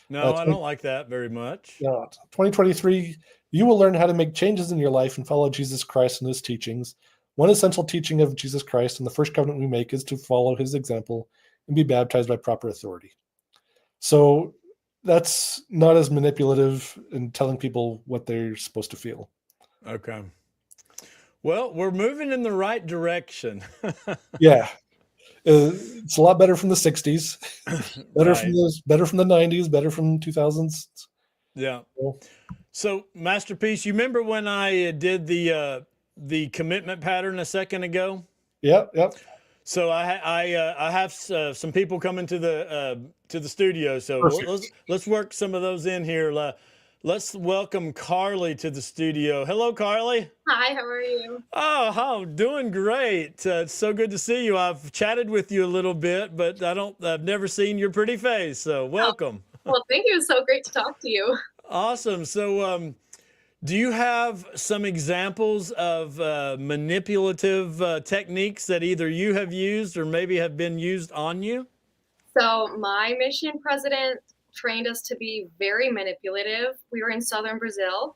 No, I don't like that very much. 2023, you will learn how to make changes in your life and follow Jesus Christ and his teachings. One essential teaching of Jesus Christ and the first covenant we make is to follow his example and be baptized by proper authority. So that's not as manipulative in telling people what they're supposed to feel. Okay. Well, we're moving in the right direction. Yeah. It's a lot better from the 60s, better Right. better from the 90s, better from 2000s. Yeah. So, Masterpiece, you remember when I did the commitment pattern a second ago? Yep, yep. So I have some people coming to the studio. So let's work some of those in here. Let's welcome Carly to the studio. Hello, Carly. Hi, how are you? Oh, doing great. It's so good to see you. I've chatted with you a little bit, but I've never seen your pretty face. So welcome. Well, thank you. It's so great to talk to you. Awesome. So, do you have some examples of manipulative techniques that either you have used or maybe have been used on you? So my mission president trained us to be very manipulative. We were in southern Brazil,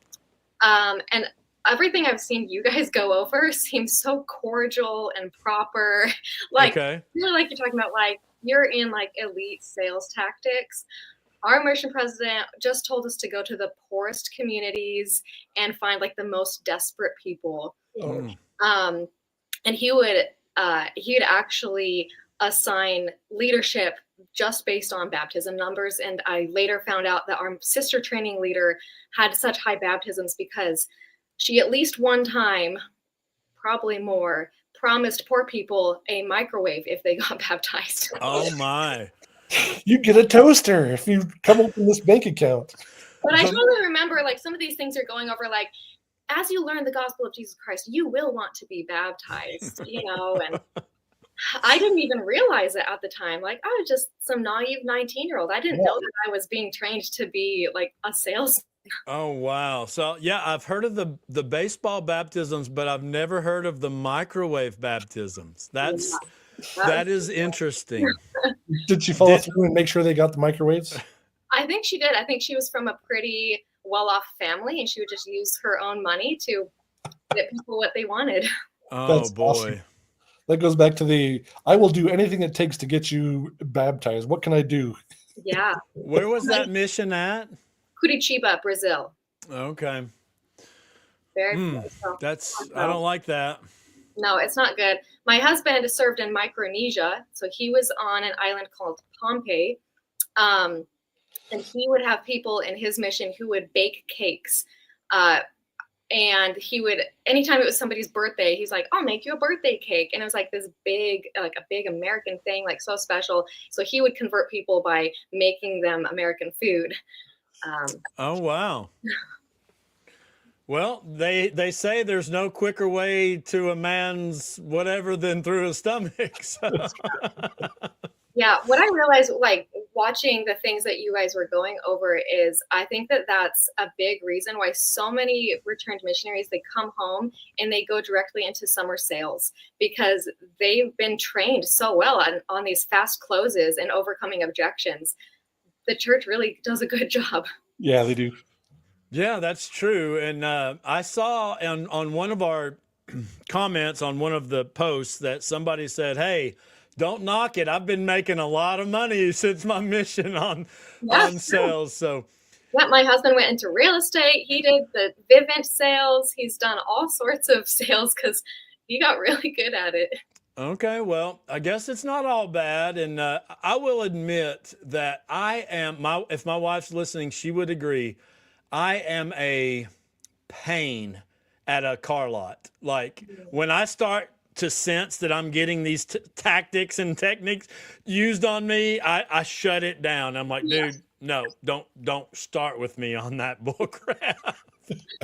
and everything I've seen you guys go over seems so cordial and proper. Like, Okay. really, like you're talking about, like you're in like elite sales tactics. Our mission president just told us to go to the poorest communities and find like the most desperate people. Mm. And he would actually assign leadership just based on baptism numbers. And I later found out that our sister training leader had such high baptisms because she at least one time, probably more, promised poor people a microwave if they got baptized. Oh my. You get a toaster if you come open this bank account. But I totally remember like some of these things are going over, like, as you learn the gospel of Jesus Christ, you will want to be baptized, and I didn't even realize it at the time. Like, I was just some naive 19-year-old. I didn't know that I was being trained to be like a sales. Oh wow. So yeah, I've heard of the baseball baptisms, but I've never heard of the microwave baptisms. That is interesting. Did she follow through and make sure they got the microwaves? I think she did. I think she was from a pretty well-off family, and she would just use her own money to get people what they wanted. Oh That's boy. awesome. That goes back to I will do anything it takes to get you baptized. What can I do? Yeah. Where was that mission at? Curitiba, Brazil. Okay. Very I don't like that. No, it's not good. My husband served in Micronesia, so he was on an island called Pohnpei, and he would have people in his mission who would bake cakes. And he would, anytime it was somebody's birthday, he's like, I'll make you a birthday cake. And it was like this big, like a big American thing, like so special. So he would convert people by making them American food. Oh, wow. Well, they say there's no quicker way to a man's whatever than through his stomach. So. Yeah, what I realized, like watching the things that you guys were going over, is I think that that's a big reason why so many returned missionaries, they come home and they go directly into summer sales, because they've been trained so well on these fast closes and overcoming objections. The church really does a good job. Yeah, they do. Yeah, that's true. And I saw on one of our comments on one of the posts that somebody said, hey, don't knock it. I've been making a lot of money since my mission on sales. So yeah, my husband went into real estate. He did the Vivint sales. He's done all sorts of sales because he got really good at it. Okay, well, I guess it's not all bad. And I will admit that if my wife's listening, she would agree, I am a pain at a car lot. Like when I start to sense that I'm getting these tactics and techniques used on me, I shut it down. I'm like, dude, no, don't start with me on that bull crap.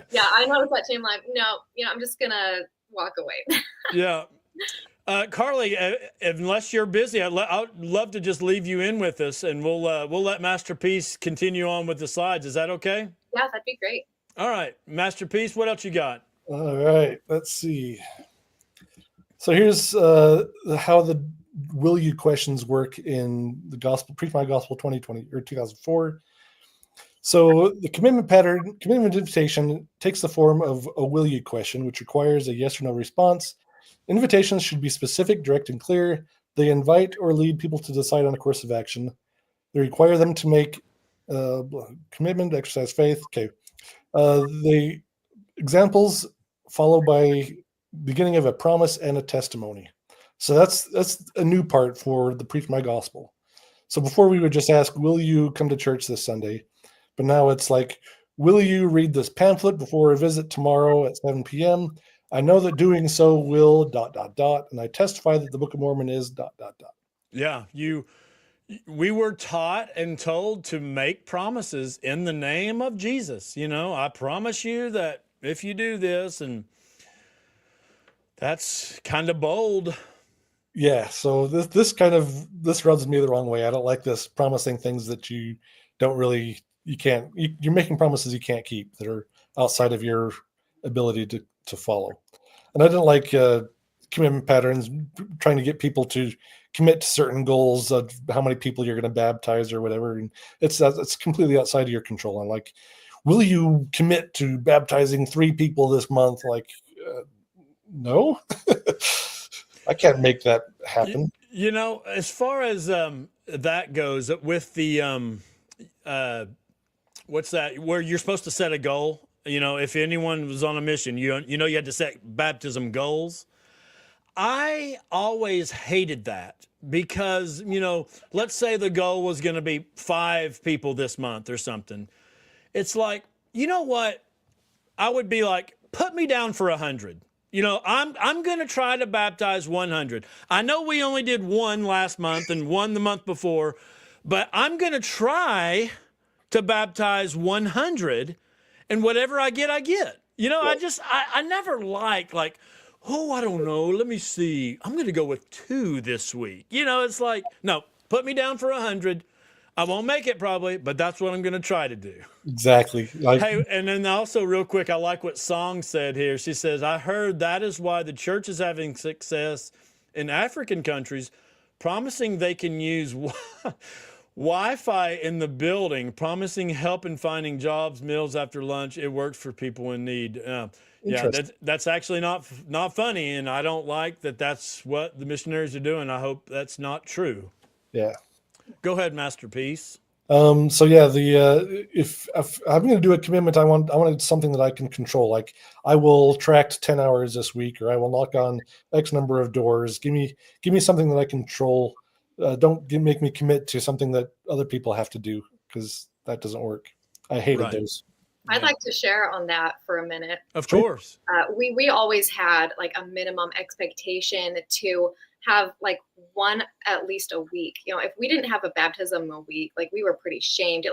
Yeah, I noticed that too. I'm like, no, I'm just gonna walk away. Yeah. Carly, unless you're busy, I'd love to just leave you in with us, and we'll let Master Peace continue on with the slides. Is that okay? Yeah, that'd be great. All right, Master Peace, what else you got? All right, let's see. So here's how the will you questions work in the gospel, Preach My Gospel 2020 or 2004. So the commitment invitation takes the form of a will you question, which requires a yes or no response. Invitations should be specific, direct, and clear. They invite or lead people to decide on a course of action. They require them to make commitment, exercise faith. Okay. The examples follow by beginning of a promise and a testimony. So that's a new part for the Preach My Gospel. So before we would just ask, will you come to church this Sunday? But now it's like, will you read this pamphlet before a visit tomorrow at 7 p.m.? I know that doing so will ... and I testify that the Book of Mormon is ... Yeah, we were taught and told to make promises in the name of Jesus. I promise you that if you do this, and that's kind of bold. Yeah, so this rubs me the wrong way. I don't like this promising things that you don't really, you're making promises you can't keep that are outside of your ability to follow. And I don't like commitment patterns, trying to get people to commit to certain goals of how many people you're going to baptize or whatever. And it's completely outside of your control. I'm like, will you commit to baptizing 3 people this month? Like, no, I can't make that happen. As far as that goes, with the what's that? Where you're supposed to set a goal. If anyone was on a mission, you had to set baptism goals. I always hated that because, let's say the goal was going to be 5 people this month or something. It's like, you know what? I would be like, put me down for 100. I'm going to try to baptize 100. I know we only did 1 last month and 1 the month before, but I'm going to try to baptize 100, and whatever I get, I get. I never like, oh, I don't know. Let me see. I'm going to go with 2 this week. It's like, no, put me down for 100. I won't make it probably, but that's what I'm going to try to do. Exactly. Hey, and then also real quick, I like what Song said here. She says, I heard that is why the church is having success in African countries, promising they can use Wi-Fi in the building, promising help in finding jobs, meals after lunch. It works for people in need. Yeah, that's actually not funny, and I don't like that. That's what the missionaries are doing. I hope that's not true. Yeah. Go ahead, Master Peace. So yeah, if I'm going to do a commitment, I wanted something that I can control. Like, I will tract 10 hours this week, or I will knock on X number of doors. Give me something that I control. Don't make me commit to something that other people have to do, because that doesn't work. I hated those. I'd like to share on that for a minute. Of course. We always had like a minimum expectation to have like 1 at least a week. If we didn't have a baptism a week, like, we were pretty shamed.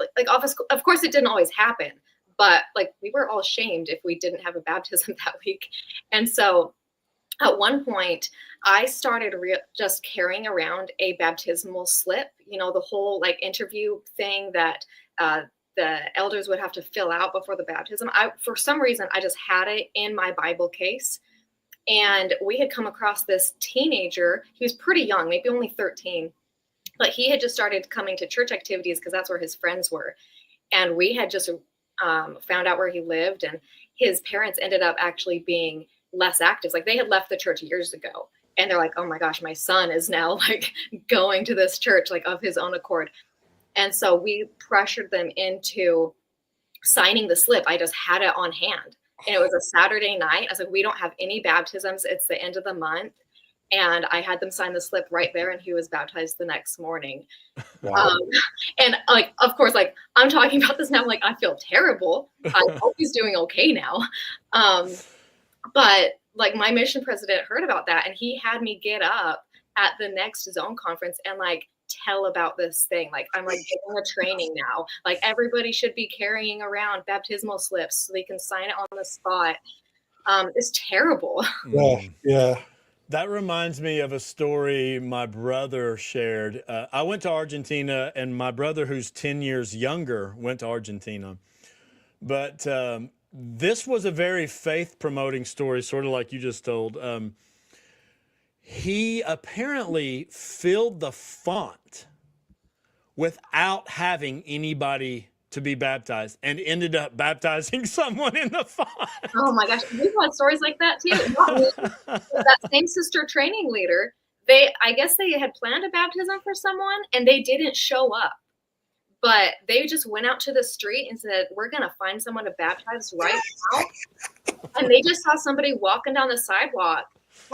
Of course it didn't always happen, but like, we were all shamed if we didn't have a baptism that week. And so at one point I started just carrying around a baptismal slip, the whole like interview thing that the elders would have to fill out before the baptism. For some reason, I just had it in my Bible case. And we had come across this teenager. He was pretty young, maybe only 13, but he had just started coming to church activities because that's where his friends were. And we had just found out where he lived, and his parents ended up actually being less active. Like, they had left the church years ago, and they're like, oh my gosh, my son is now like going to this church, like, of his own accord. And so we pressured them into signing the slip. I just had it on hand. And it was a Saturday night. I was like, we don't have any baptisms. It's the end of the month. And I had them sign the slip right there, and he was baptized the next morning. Wow. And like, of course, like, I'm talking about this now, I'm like, I feel terrible. I hope he's doing okay now. But like my mission president heard about that, and he had me get up at the next zone conference and like tell about this thing. Like, I'm like getting a training now. Like, everybody should be carrying around baptismal slips so they can sign it on the spot. It's terrible. Yeah. That reminds me of a story my brother shared. I went to Argentina, and my brother, who's 10 years younger, went to Argentina. But this was a very faith promoting story, sort of like you just told. He apparently filled the font without having anybody to be baptized and ended up baptizing someone in the font. Oh my gosh, we've had stories like that too. Not me. That same sister training leader, I guess they had planned a baptism for someone and they didn't show up. But they just went out to the street and said, we're going to find someone to baptize right now. And they just saw somebody walking down the sidewalk.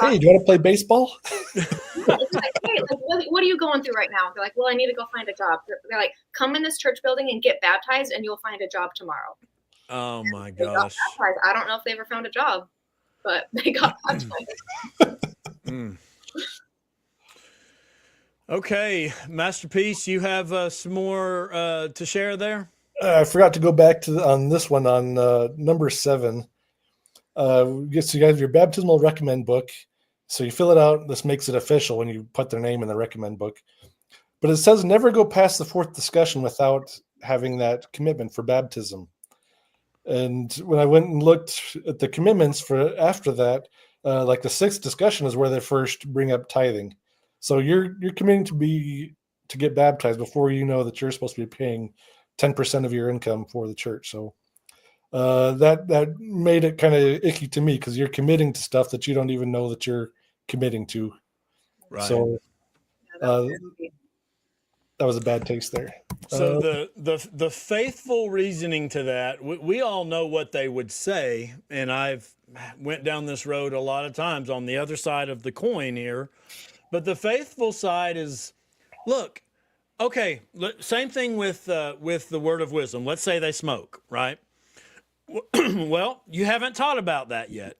Hey, do you want to play baseball? It's like, hey, like, what are you going through right now? They're like, well, I need to go find a job. They're like, come in this church building and get baptized and you'll find a job tomorrow. Oh my They got gosh. baptized. I don't know if they ever found a job, but they got baptized. Okay, Master Peace, you have some more to share there? I forgot to go back on this one on number 7. So you guys have your baptismal recommend book. So you fill it out. This makes it official when you put their name in the recommend book. But it says never go past the 4th discussion without having that commitment for baptism. And when I went and looked at the commitments for after that, like the 6th discussion is where they first bring up tithing. So you're committing to get baptized before you know that you're supposed to be paying 10% of your income for the church. So that made it kind of icky to me because you're committing to stuff that you don't even know that you're committing to. Right. So that was a bad taste there. So the faithful reasoning to that, we all know what they would say, and I've went down this road a lot of times on the other side of the coin here. But the faithful side is, look, okay, same thing with the word of wisdom. Let's say they smoke, right? Well, you haven't taught about that yet.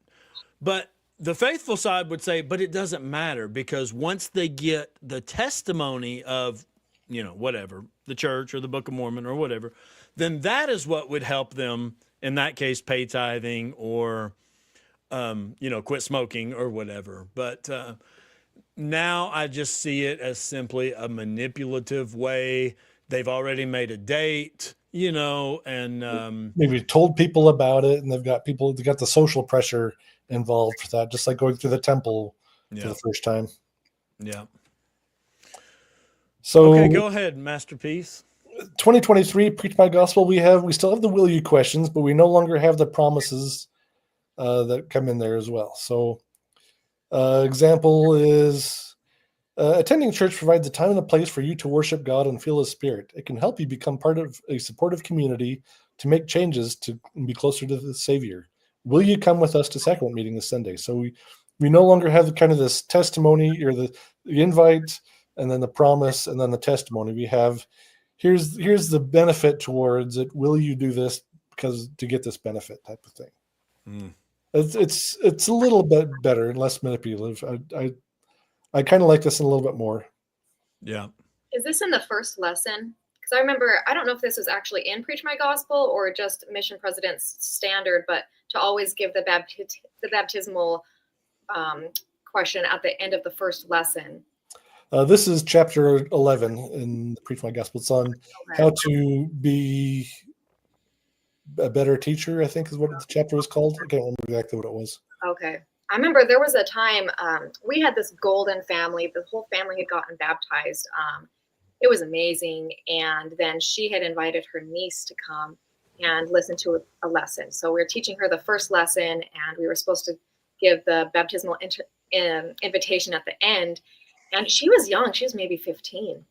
But the faithful side would say, but it doesn't matter because once they get the testimony of, whatever, the church or the Book of Mormon or whatever, then that is what would help them, in that case, pay tithing or, quit smoking or whatever. But now I just see it as simply a manipulative way. They've already made a date, and maybe told people about it, and they got the social pressure involved for that, just like going through the temple for the first time. Yeah. So okay, go ahead, Master Peace. 2023, Preach My Gospel. We still have the will you questions, but we no longer have the promises that come in there as well. So example is attending church provides a time and a place for you to worship God and feel His Spirit. It can help you become part of a supportive community to make changes to be closer to the Savior. Will you come with us to sacrament meeting this Sunday? So we no longer have kind of this testimony or the invite and then the promise and then the testimony. We have here's the benefit towards it. Will you do this because to get this benefit type of thing? It's a little bit better and less manipulative. I kind of like this a little bit more. Yeah. Is this in the first lesson? Because I remember, I don't know if this was actually in Preach My Gospel or just Mission President's standard, but to always give the baptismal question at the end of the first lesson. This is chapter 11 in Preach My Gospel. It's on how to be a better teacher, I think is what the chapter was called. I can't remember exactly what it was. Okay. I remember there was a time we had this golden family. The whole family had gotten baptized. It was amazing. And then she had invited her niece to come and listen to a lesson. So we were teaching her the first lesson, and we were supposed to give the baptismal invitation at the end. And she was young. She was maybe 15.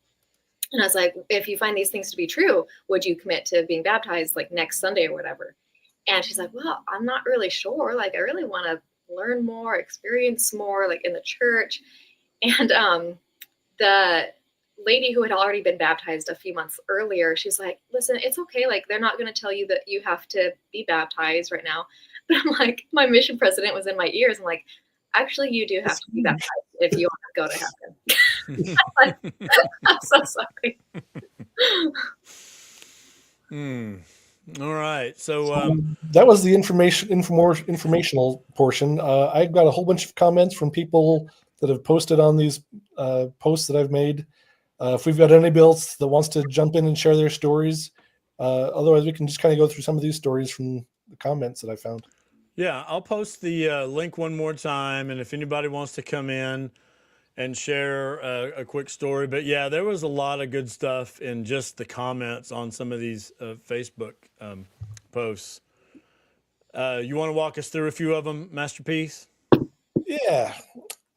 And I was like, if you find these things to be true, would you commit to being baptized like next Sunday or whatever? And she's like, well, I'm not really sure. Like, I really want to learn more, experience more, like in the church. And the lady who had already been baptized a few months earlier, she's like, listen, it's okay. Like, they're not going to tell you that you have to be baptized right now. But I'm like, my mission president was in my ears. I'm like, actually, you do have to be baptized if you want to go to heaven. I'm so sorry. All right. So that was the informational portion. I've got a whole bunch of comments from people that have posted on these posts that I've made. If we've got anybody else that wants to jump in and share their stories, otherwise we can just kind of go through some of these stories from the comments that I found. yeah, I'll post the link one more time, and if anybody wants to come in and share a quick story. But yeah, there was a lot of good stuff in just the comments on some of these Facebook posts. You want to walk us through a few of them, Masterpiece? Yeah.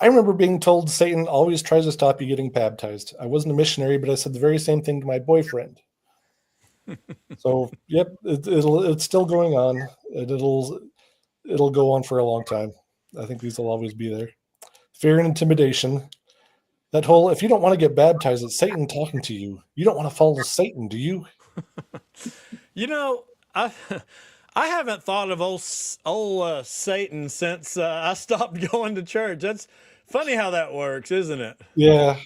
I remember being told Satan always tries to stop you getting baptized. I wasn't a missionary, but I said the very same thing to my boyfriend. So, yep, it's still going on. It'll go on for a long time. I think these will always be there. Fear and intimidation. That whole, if you don't want to get baptized, it's Satan talking to you. You don't want to follow Satan, do you? You know, I haven't thought of old Satan since I stopped going to church. That's funny how that works, isn't it? Yeah.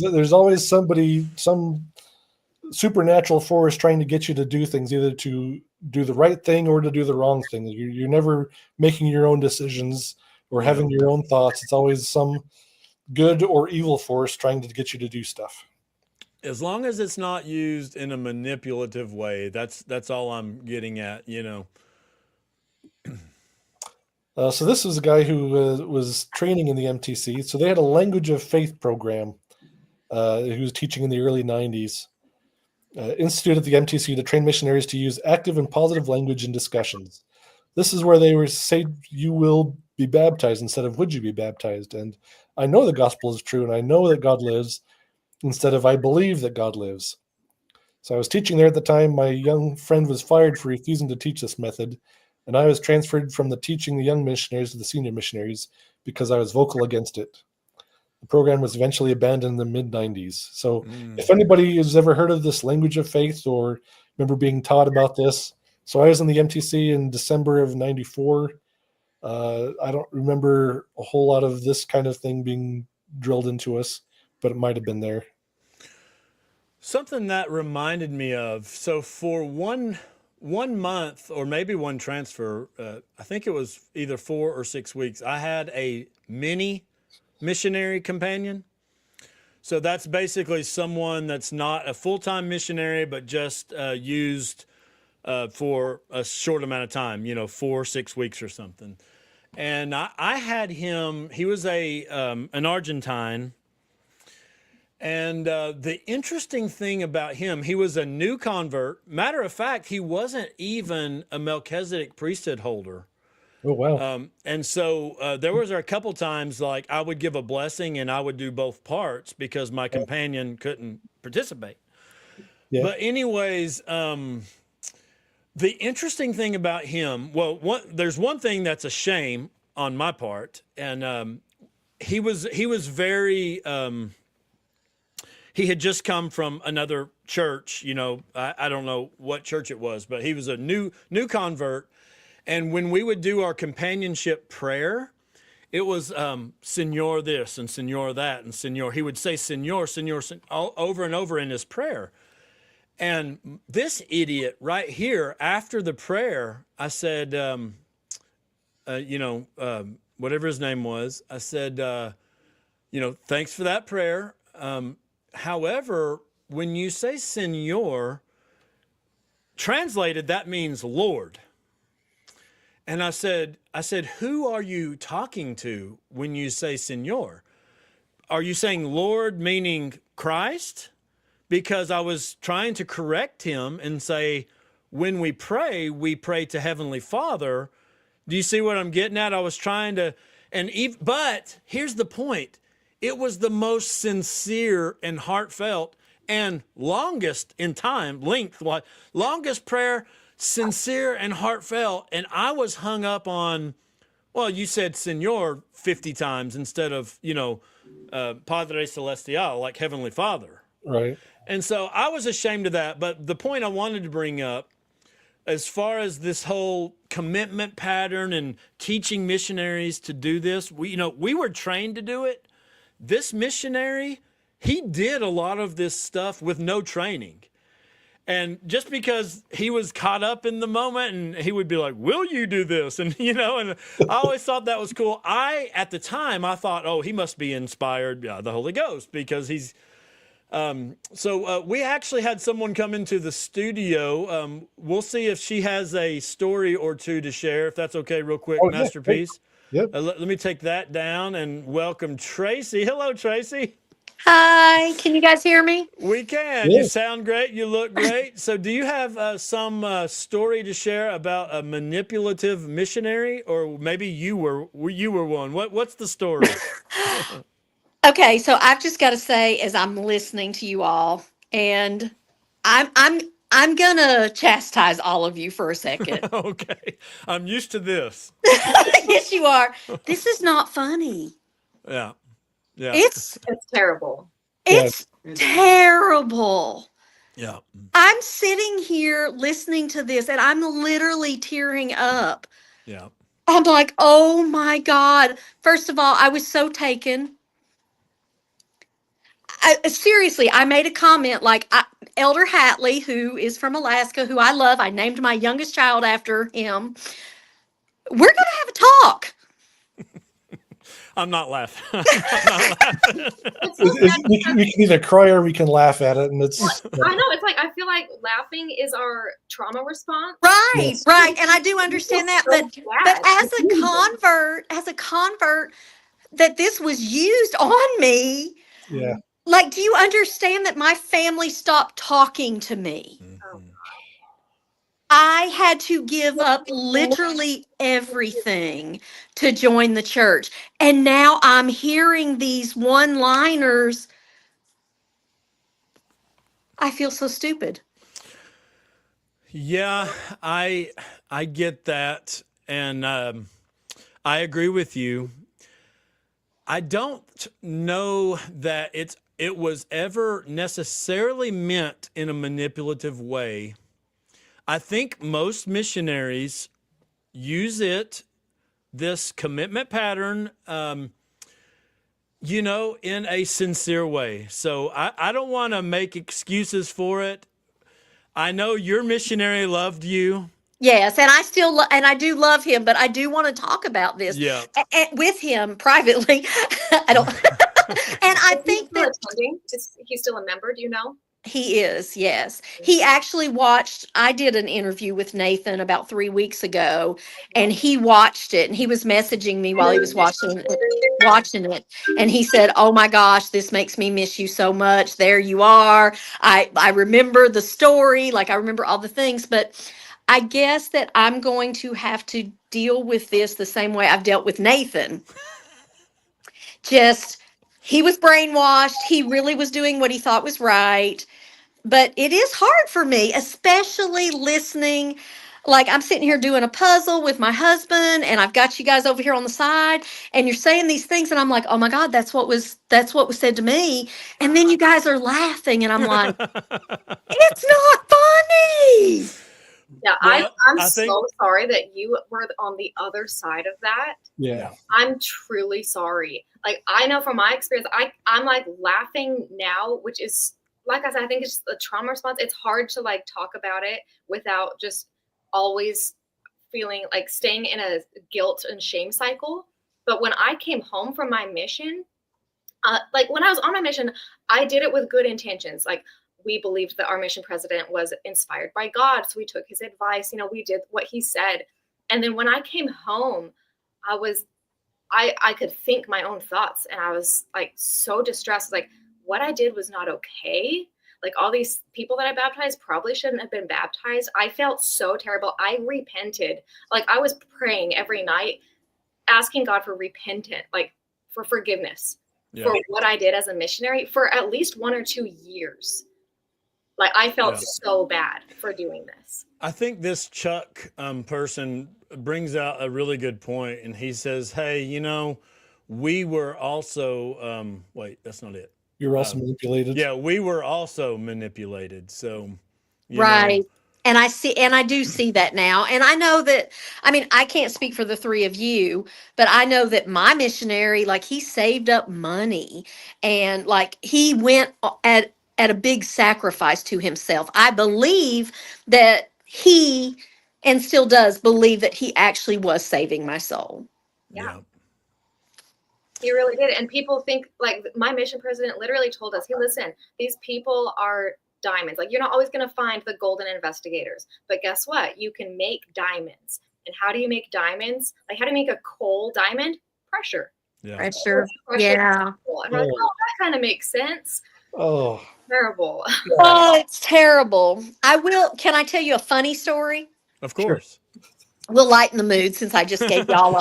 There's always some supernatural force trying to get you to do things, either to do the right thing or to do the wrong thing. You're never making your own decisions or having your own thoughts. It's always some good or evil force trying to get you to do stuff. As long as it's not used in a manipulative way, that's all I'm getting at, you know. So this was a guy who was training in the MTC. So they had a language of faith program who was teaching in the early 90s. Instituted at the MTC to train missionaries to use active and positive language in discussions. This is where they were say, you will be baptized instead of would you be baptized? And I know the gospel is true and I know that God lives instead of I believe that God lives. So I was teaching there at the time. My young friend was fired for refusing to teach this method. And I was transferred from the teaching the young missionaries to the senior missionaries because I was vocal against it. The program was eventually abandoned in the mid-90s. So if anybody has ever heard of this language of faith or remember being taught about this, so I was in the MTC in December of 94. I don't remember a whole lot of this kind of thing being drilled into us, but it might have been there. Something that reminded me of, so for one month or maybe one transfer, I think it was either 4 or 6 weeks, I had a mini missionary companion. So that's basically someone that's not a full-time missionary, but just used for a short amount of time, 4 or 6 weeks or something. And I had him, he was an Argentine. And the interesting thing about him, he was a new convert. Matter of fact, he wasn't even a Melchizedek priesthood holder. Oh, wow. And so there was a couple times like I would give a blessing and I would do both parts because my companion couldn't participate. Yeah. But anyways, the interesting thing about him, there's one thing that's a shame on my part. And he was very, he had just come from another church, I don't know what church it was, but he was a new convert. And when we would do our companionship prayer, it was Senor this and Senor that and Senor. He would say Senor, Senor, all over and over in his prayer. And this idiot right here, after the prayer, I said, whatever his name was, I said, thanks for that prayer. However, when you say Senor, translated, that means Lord. And I said, who are you talking to when you say Senor? Are you saying Lord meaning Christ? Because I was trying to correct him and say, when we pray to Heavenly Father. Do you see what I'm getting at? I was trying to, but here's the point. It was the most sincere and heartfelt and longest prayer, sincere and heartfelt. And I was hung up on, well, you said Senor 50 times instead of, Padre Celestial, like Heavenly Father. Right. And so I was ashamed of that. But the point I wanted to bring up, as far as this whole commitment pattern and teaching missionaries to do this, we were trained to do it. This missionary, he did a lot of this stuff with no training. And just because he was caught up in the moment, and he would be like, will you do this? And, and I always thought that was cool. At the time, I thought, oh, he must be inspired by the Holy Ghost, because he's, so we actually had someone come into the studio. We'll see if she has a story or two to share, if that's okay, real quick, Masterpiece. Yep. Let me take that down and welcome Tracy. Hello, Tracy. Hi, can you guys hear me? We can. Yeah. You sound great. You look great. So do you have some story to share about a manipulative missionary, or maybe you were one? What's the story? Okay, so I've just got to say, as I'm listening to you all, and I'm gonna chastise all of you for a second. Okay. I'm used to this. Yes, you are. This is not funny. Yeah. Yeah. It's terrible. it's terrible. Yeah. I'm sitting here listening to this, and I'm literally tearing up. Yeah. I'm like, oh my God. First of all, I was so taken. Seriously, I made a comment like Elder Hatley, who is from Alaska, who I love. I named my youngest child after him. We're going to have a talk. I'm not laughing. We can either cry or we can laugh at it, and it's. I know, it's like, I feel like laughing is our trauma response. Right, Yes. right. And I do understand that. But as a convert, that this was used on me. Yeah. Like, do you understand that my family stopped talking to me? Mhm. I had to give up literally everything to join the church. And now I'm hearing these one-liners. I feel so stupid. Yeah, I get that, and I agree with you. I don't know that it was ever necessarily meant in a manipulative way. I think most missionaries use this commitment pattern, in a sincere way. So I don't want to make excuses for it. I know your missionary loved you. Yes, and I still and I do love him, but I do want to talk about this Yeah. with him privately. I don't. And I think Still that attending? Is he still a member? Do you know? he is, yes. He actually watched, I did an interview with Nathan about 3 weeks ago, and he watched it, and he was messaging me while he was watching it. And he said, oh my gosh, this makes me miss you so much. There you are. I remember the story, like I remember all the things, but I guess that I'm going to have to deal with this the same way I've dealt with Nathan. Just, he was brainwashed. He really was doing what he thought was right. But it is hard for me, especially listening. Like, I'm sitting here doing a puzzle with my husband, and I've got you guys over here on the side, and you're saying these things, and I'm like, oh my God, that's what was said to me. And then you guys are laughing, and I'm like, it's not funny. Yeah, Well, I'm I think- so sorry that you were on the other side of that. Yeah. I'm truly sorry. Like, I know from my experience, I'm like laughing now, which is, like I said, I think it's a trauma response. It's hard to like talk about it without just always feeling like staying in a guilt and shame cycle. But when I came home from my mission, like when I was on my mission, I did it with good intentions. Like, we believed that our mission president was inspired by God. So we took his advice, we did what he said. And then when I came home, I could think my own thoughts, and I was like so distressed. Like, what I did was not okay. Like, all these people that I baptized probably shouldn't have been baptized. I felt so terrible. I repented. Like, I was praying every night, asking God for for forgiveness for what I did as a missionary for at least 1 or 2 years. Like, I felt so bad for doing this. I think this Chuck person brings out a really good point, and he says, hey, we were also wait, that's not it. You're also manipulated. Yeah, we were also manipulated. So, you know, Right. And I do see that now. And I know that, I mean, I can't speak for the three of you, but I know that my missionary, like, he saved up money and like he went at a big sacrifice to himself. I believe that he, and still does believe that he actually was saving my soul. Yeah. He really did. And people think, like, my mission president literally told us, hey, listen, these people are diamonds. Like, you're not always going to find the golden investigators. But guess what? You can make diamonds. And how do you make diamonds? Like, how do you make a coal diamond? Pressure. Yeah. Pressure. Pressure. Yeah. And we're like, oh, that kind of makes sense. Oh, Terrible. Oh, it's terrible. Can I tell you a funny story? Of course. We'll lighten the mood since I just gave y'all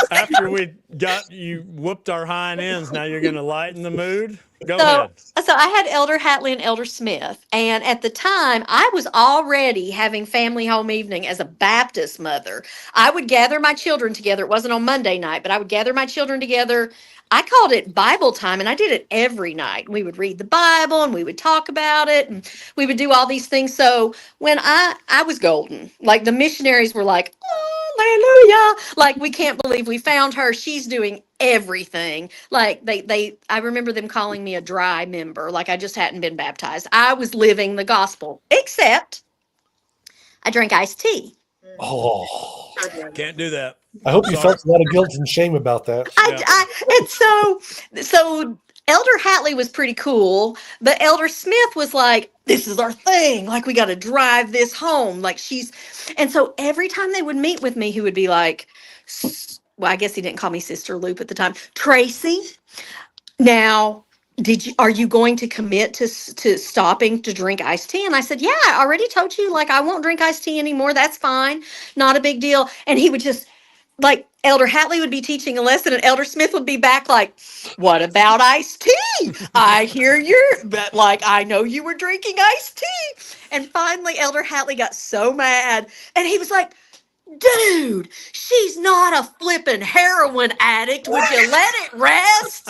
After we got you whooped our hind ends, now you're going to lighten the mood? Go So ahead. I had Elder Hatley and Elder Smith, and at the time I was already having family home evening as a Baptist mother. I would gather my children together. It wasn't on Monday night, but I would gather my children together. I called it Bible time, and I did it every night. We would read the Bible, and we would talk about it, and we would do all these things. So when I was golden, like the missionaries were like, hallelujah, like we can't believe we found her. She's doing everything. Like I remember them calling me a dry member, like I just hadn't been baptized. I was living the gospel, except I drank iced tea. oh. Can't do that. I hope you felt a lot of guilt and shame about that. And so Elder Hatley was pretty cool, but Elder Smith was like, this is our thing. Like, we got to drive this home. And so every time they would meet with me, he would be like, well, I guess he didn't call me Sister Loop at the time. Tracy, now, are you going to commit to stopping to drink iced tea? And I said, yeah, I already told you, like, I won't drink iced tea anymore. That's fine. Not a big deal. And he would just, like, Elder Hatley would be teaching a lesson and Elder Smith would be back like, what about iced tea? I hear but like, I know you were drinking iced tea. And finally, Elder Hatley got so mad and he was like, dude, she's not a flippin' heroin addict. Would you let it rest?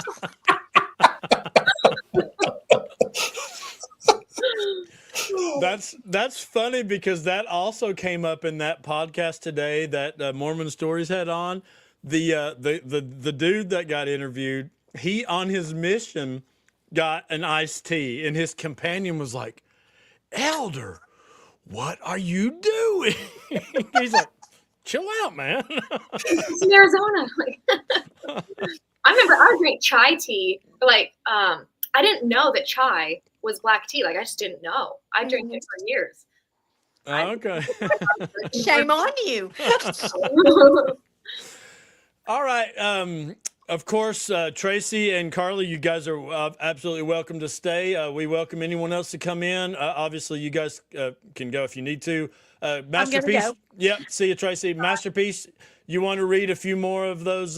That's funny because that also came up in that podcast today that Mormon Stories had on. The dude that got interviewed, he on his mission got an iced tea, and his companion was like, Elder, what are you doing? He's like, chill out, man. It's in Arizona. I remember I would drink chai tea, but I didn't know that chai was black tea. Like, I just didn't know. I drank it for years. Okay. Shame on you. All right. Of course, Tracy and Carly, you guys are absolutely welcome to stay. We welcome anyone else to come in. Obviously, you guys can go if you need to. Masterpiece. go. Yep. See you, Tracy. Masterpiece. You want to read a few more of those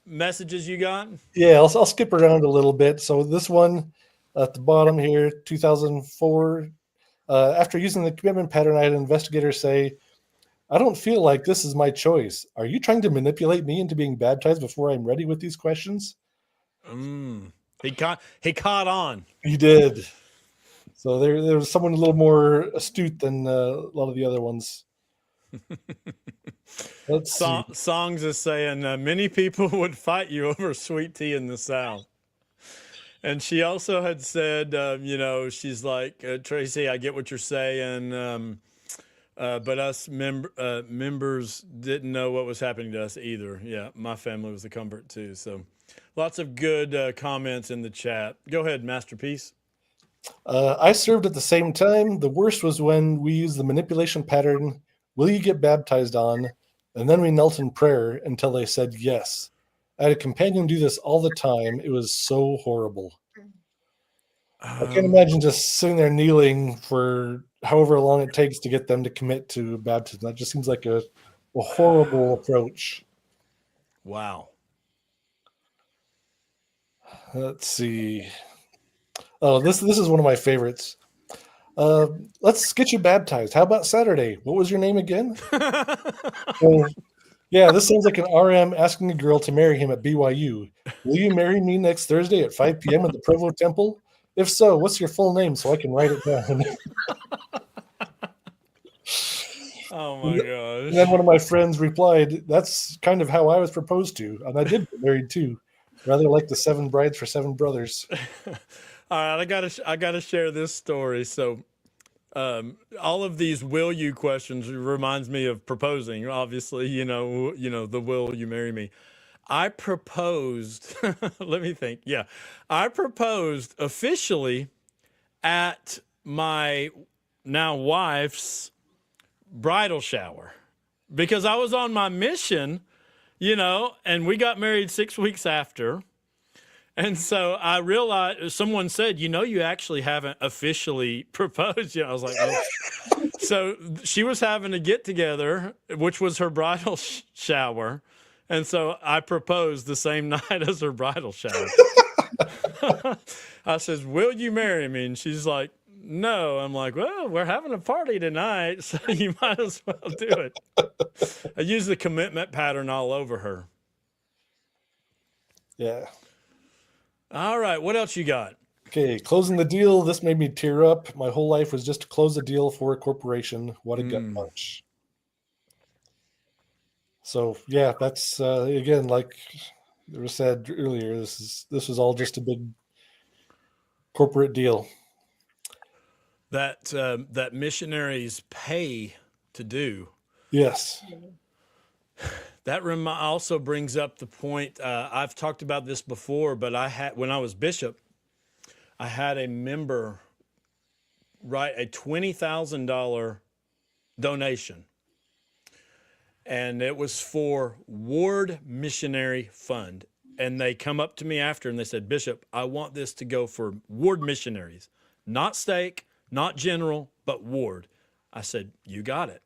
messages you got? Yeah, I'll skip around a little bit. So this one at the bottom here, 2004. After using the commitment pattern, I had investigators say, I don't feel like this is my choice. Are you trying to manipulate me into being baptized before I'm ready with these questions? He caught on. He did. So there was someone a little more astute than a lot of the other ones. Let's see. Songs is saying many people would fight you over sweet tea in the South. And she also had said, she's like, Tracy, I get what you're saying. But us members didn't know what was happening to us either. Yeah, my family was a convert too. So lots of good comments in the chat. Go ahead, Masterpiece. I served at the same time. The worst was when we used the manipulation pattern, will you get baptized on? And then we knelt in prayer until they said yes. I had a companion do this all the time. It was so horrible. I can't imagine just sitting there kneeling for however long it takes to get them to commit to baptism. That just seems like a horrible approach. Wow. Let's see. Oh, this is one of my favorites. Let's get you baptized. How about Saturday? What was your name again? Yeah, this sounds like an RM asking a girl to marry him at BYU. Will you marry me next Thursday at 5 p.m. at the Provo Temple? If so, what's your full name so I can write it down? Oh my And then gosh. one of my friends replied, "That's kind of how I was proposed to, and I did get married too. Rather like the 7 brides for 7 brothers." All right, I gotta share this story. So, all of these "will you" questions reminds me of proposing. Obviously, the "will you marry me." I proposed. Let me think. Yeah, I proposed officially at my now wife's bridal shower because I was on my mission, and we got married 6 weeks after. And so I realized someone said, you actually haven't officially proposed yet. I was like, oh. So she was having a get together, which was her bridal shower. And so I proposed the same night as her bridal shower. I says, "Will you marry me?" And she's like, "No." I'm like, "Well, we're having a party tonight, so you might as well do it." I used the commitment pattern all over her. Yeah. All right, what else you got? Okay, closing the deal. This made me tear up. My whole life was just to close a deal for a corporation. What a gut punch. So yeah, that's again, like it was said earlier, this was all just a big corporate deal. That missionaries pay to do. Yes. That also brings up the point. I've talked about this before, but when I was bishop, I had a member write a $20,000 donation, and it was for Ward Missionary Fund. And they come up to me after and they said, "Bishop, I want this to go for Ward missionaries, not stake, not general, but Ward." I said, "You got it."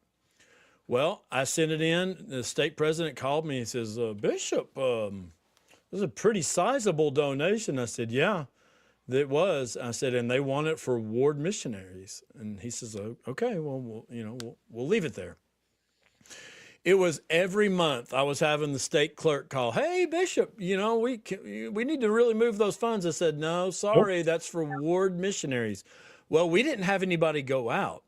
Well, I sent it in. The stake president called me and says, "Bishop, this is a pretty sizable donation." I said, "Yeah, it was." I said, "And they want it for Ward missionaries." And he says, "Oh, okay, well, we'll leave it there." It was every month I was having the stake clerk call, "Hey, Bishop, we need to really move those funds." I said, "No, sorry, that's for Ward missionaries." Well, we didn't have anybody go out.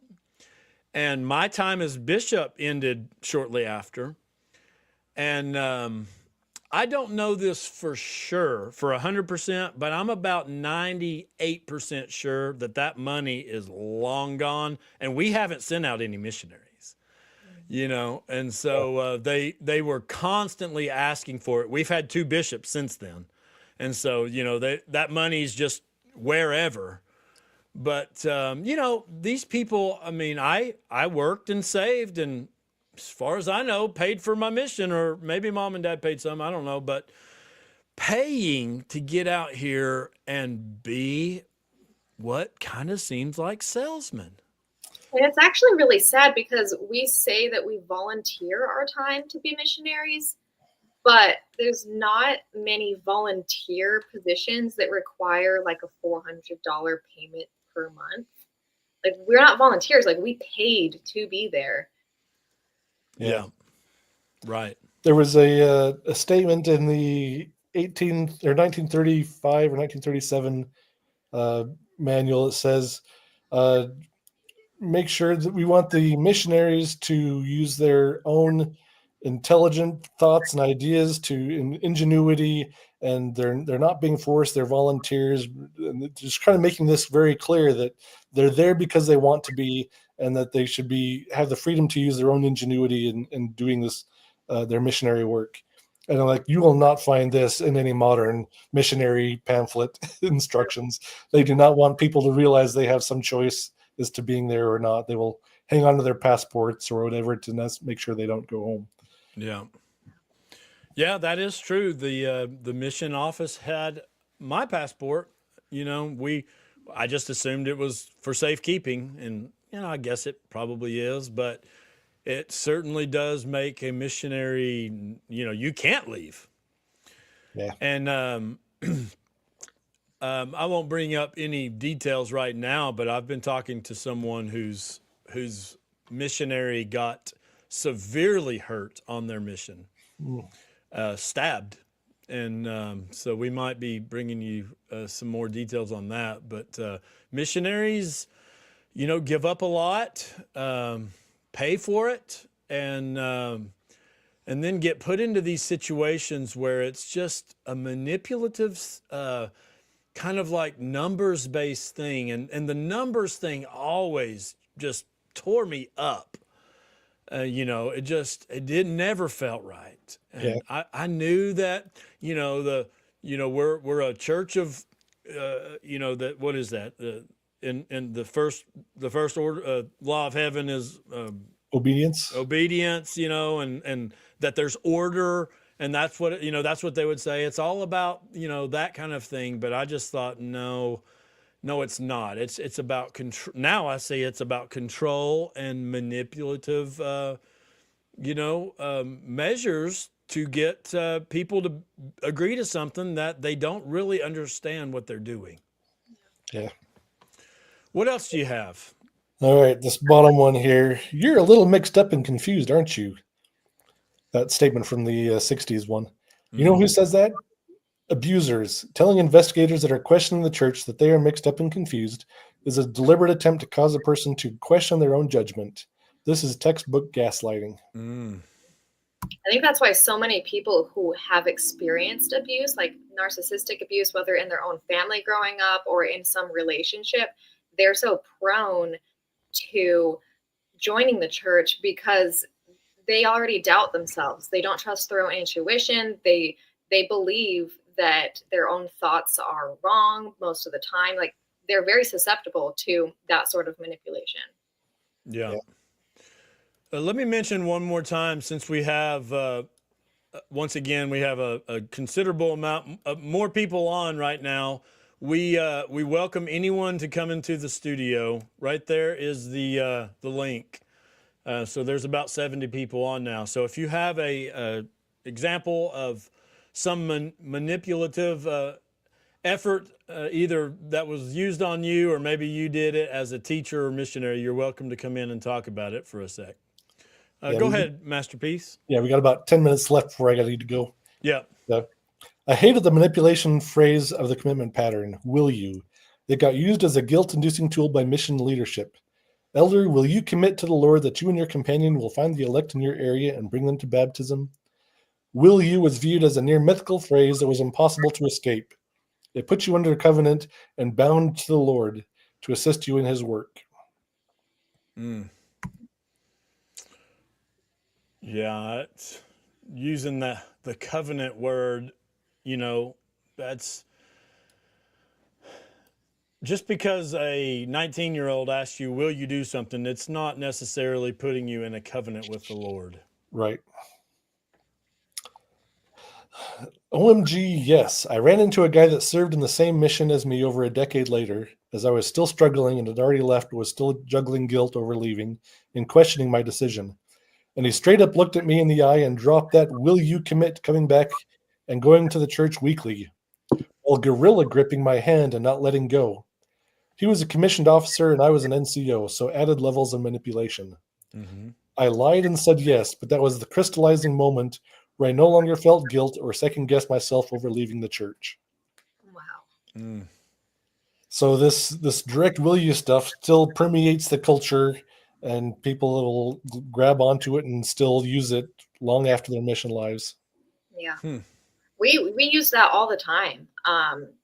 And my time as bishop ended shortly after. And I don't know this for sure, for 100%, but I'm about 98% sure that money is long gone. And we haven't sent out any missionaries. And so they were constantly asking for it. We've had 2 bishops since then. And so, that money's just wherever. But, these people, I mean, I worked and saved and, as far as I know, paid for my mission, or maybe mom and dad paid some, I don't know. But paying to get out here and be what kind of seems like salesmen. And it's actually really sad because we say that we volunteer our time to be missionaries, but there's not many volunteer positions that require like a $400 payment per month. Like, we're not volunteers, like we paid to be there. Yeah. Right. There was a statement in the 1935 or 1937 manual that says, make sure that we want the missionaries to use their own intelligent thoughts and ideas to ingenuity, and they're not being forced, they're volunteers, and just kind of making this very clear that they're there because they want to be, and that they should have the freedom to use their own ingenuity in doing this their missionary work. And I'm like, you will not find this in any modern missionary pamphlet instructions. They do not want people to realize they have some choice as to being there or not. They will hang on to their passports or whatever to make sure they don't go home. Yeah. Yeah, that is true. The mission office had my passport. I just assumed it was for safekeeping, and I guess it probably is, but it certainly does make a missionary. You can't leave. Yeah. And I won't bring up any details right now, but I've been talking to someone whose missionary got severely hurt on their mission, Mm. stabbed. And so we might be bringing you some more details on that. But missionaries, give up a lot, pay for it, and then get put into these situations where it's just a manipulative, kind of like numbers-based thing. And the numbers thing always just tore me up. It never felt right. Yeah. And I knew that, we're a church of, that, what is that? In the first order, law of heaven is, Obedience. obedience, and that there's order. And that's what they would say. It's all about, that kind of thing. But I just thought, no, it's not. It's about control. Now I say it's about control and manipulative, measures to get people to agree to something that they don't really understand what they're doing. Yeah. What else do you have? All right, this bottom one here. You're a little mixed up and confused, aren't you? That statement from the 60s one. You know who says that? Abusers. Telling investigators that are questioning the church that they are mixed up and confused is a deliberate attempt to cause a person to question their own judgment. This is textbook gaslighting. I think that's why so many people who have experienced abuse, like narcissistic abuse, whether in their own family growing up or in some relationship, they're so prone to joining the church because they already doubt themselves. They don't trust their own intuition. They believe that their own thoughts are wrong most of the time. Like, they're very susceptible to that sort of manipulation. Yeah. Let me mention one more time, since we have, once again, we have a considerable amount, more people on right now. We welcome anyone to come into the studio. Right there is the link. So there's about 70 people on now. So if you have a example of some manipulative effort, either that was used on you or maybe you did it as a teacher or missionary, you're welcome to come in and talk about it for a sec. Go ahead, Masterpiece. Yeah, we got about 10 minutes left before I got to need to go. Yeah. I hated the manipulation phrase of the commitment pattern, will you? It got used as a guilt-inducing tool by mission leadership. Elder, will you commit to the Lord that you and your companion will find the elect in your area and bring them to baptism? Will you was viewed as a near mythical phrase that was impossible to escape. It put you under covenant and bound to the Lord to assist you in his work. Yeah, it's using the covenant word, that's just because a 19-year-old asks you, will you do something? It's not necessarily putting you in a covenant with the Lord. Right. OMG, yes. I ran into a guy that served in the same mission as me over a decade later, as I was still struggling and had already left, but was still juggling guilt over leaving and questioning my decision. And he straight up looked at me in the eye and dropped that, will you commit coming back and going to the church weekly, while gorilla gripping my hand and not letting go. He was a commissioned officer and I was an NCO, so added levels of manipulation. I lied and said yes, but that was the crystallizing moment where I no longer felt guilt or second-guessed myself over leaving the church. Wow. So this direct will you stuff still permeates the culture, and people will grab onto it and still use it long after their mission lives. Yeah. We use that all the time.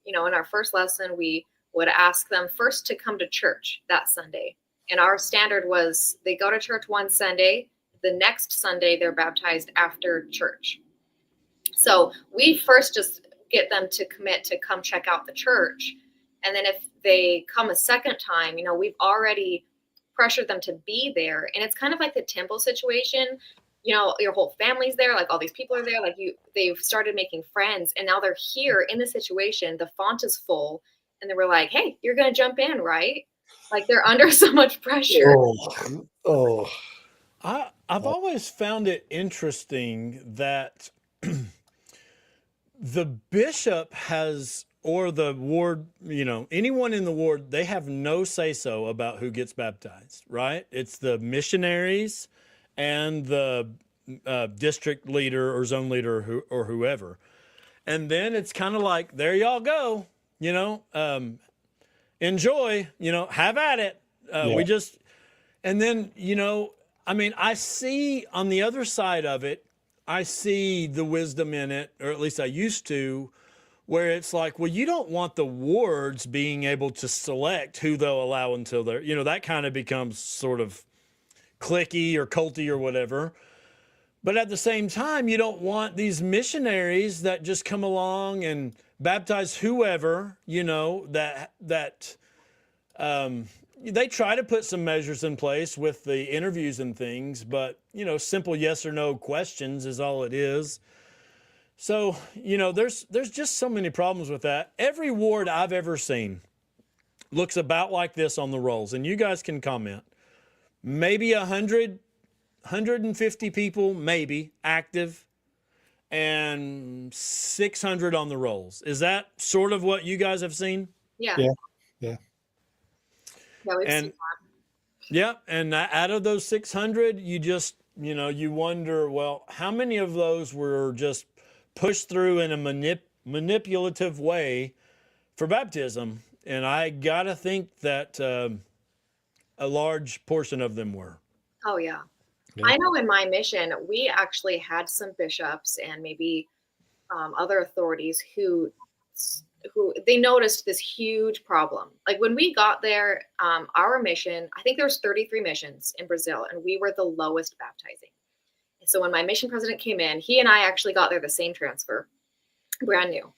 In our first lesson, we would ask them first to come to church that Sunday. And our standard was they go to church one Sunday, the next Sunday they're baptized after church. So we first just get them to commit to come check out the church. And then if they come a second time, we've already pressured them to be there. And it's kind of like the temple situation. Your whole family's there, like all these people are there, like they've started making friends, and now they're here in the situation. The font is full, and they were like, hey, you're going to jump in, right? Like, they're under so much pressure. I've always found it interesting that the bishop has, or the ward, anyone in the ward, they have no say-so about who gets baptized, right? It's the missionaries and the district leader or zone leader or whoever. And then it's kind of like, there y'all go, enjoy, have at it. Yeah. And then, I see on the other side of it, I see the wisdom in it, or at least I used to, where it's like, well, you don't want the wards being able to select who they'll allow until they're, that kind of becomes sort of cliquey or culty or whatever. But at the same time, you don't want these missionaries that just come along and baptize whoever, they try to put some measures in place with the interviews and things, but, simple yes or no questions is all it is. So, there's just so many problems with that. Every ward I've ever seen looks about like this on the rolls, and you guys can comment. Maybe 150 people, maybe, active, and 600 on the rolls. Is that sort of what you guys have seen? Yeah. Yeah. Yeah, we've seen that. Yeah, and out of those 600, you just, you wonder, well, how many of those were just pushed through in a manipulative way for baptism? And I got to think that a large portion of them were. Oh, yeah. Yeah. I know in my mission, we actually had some bishops and maybe other authorities who they noticed this huge problem. Like when we got there, our mission, I think there was 33 missions in Brazil, and we were the lowest baptizing. And so when my mission president came in, he and I actually got there the same transfer, brand new.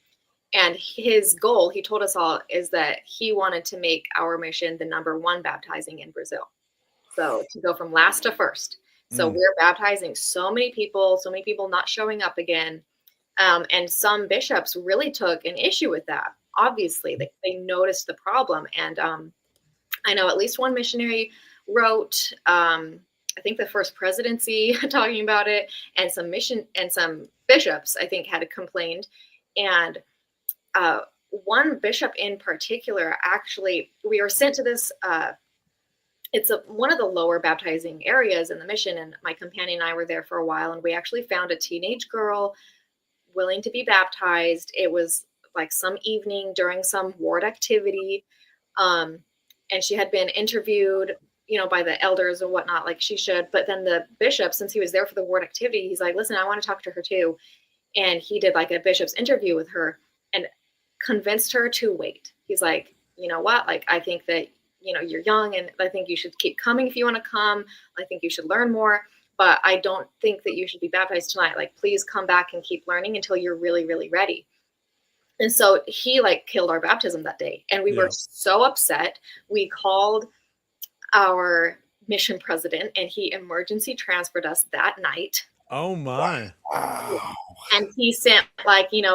And his goal, he told us all, is that he wanted to make our mission the #1 baptizing in Brazil. So to go from last to first. So we're baptizing so many people not showing up again. And some bishops really took an issue with that. Obviously, they noticed the problem. And I know at least one missionary wrote, I think the first presidency talking about it, and some bishops, I think, had complained. And one bishop in particular, actually, we were sent to this, it's one of the lower baptizing areas in the mission. And my companion and I were there for a while, and we actually found a teenage girl willing to be baptized. It was like some evening during some ward activity. And she had been interviewed, by the elders and whatnot, like she should. But then the bishop, since he was there for the ward activity, he's like, listen, I want to talk to her too. And he did like a bishop's interview with her and convinced her to wait. He's like, you know what? Like, I think that, you're young, and I think you should keep coming if you want to come. I think you should learn more, but I don't think that you should be baptized tonight. Like, please come back and keep learning until you're really, really ready. And so he killed our baptism that day. And we were so upset. We called our mission president, and he emergency transferred us that night. Oh my. Wow. And he sent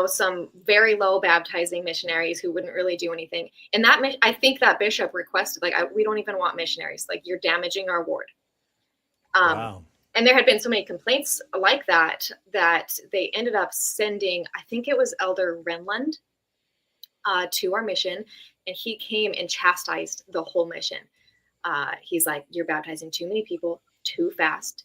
some very low baptizing missionaries who wouldn't really do anything. And I think that bishop requested, we don't even want missionaries. Like, you're damaging our ward. Wow. And there had been so many complaints like that they ended up sending, I think it was Elder Renlund, to our mission. And he came and chastised the whole mission. He's like, you're baptizing too many people too fast.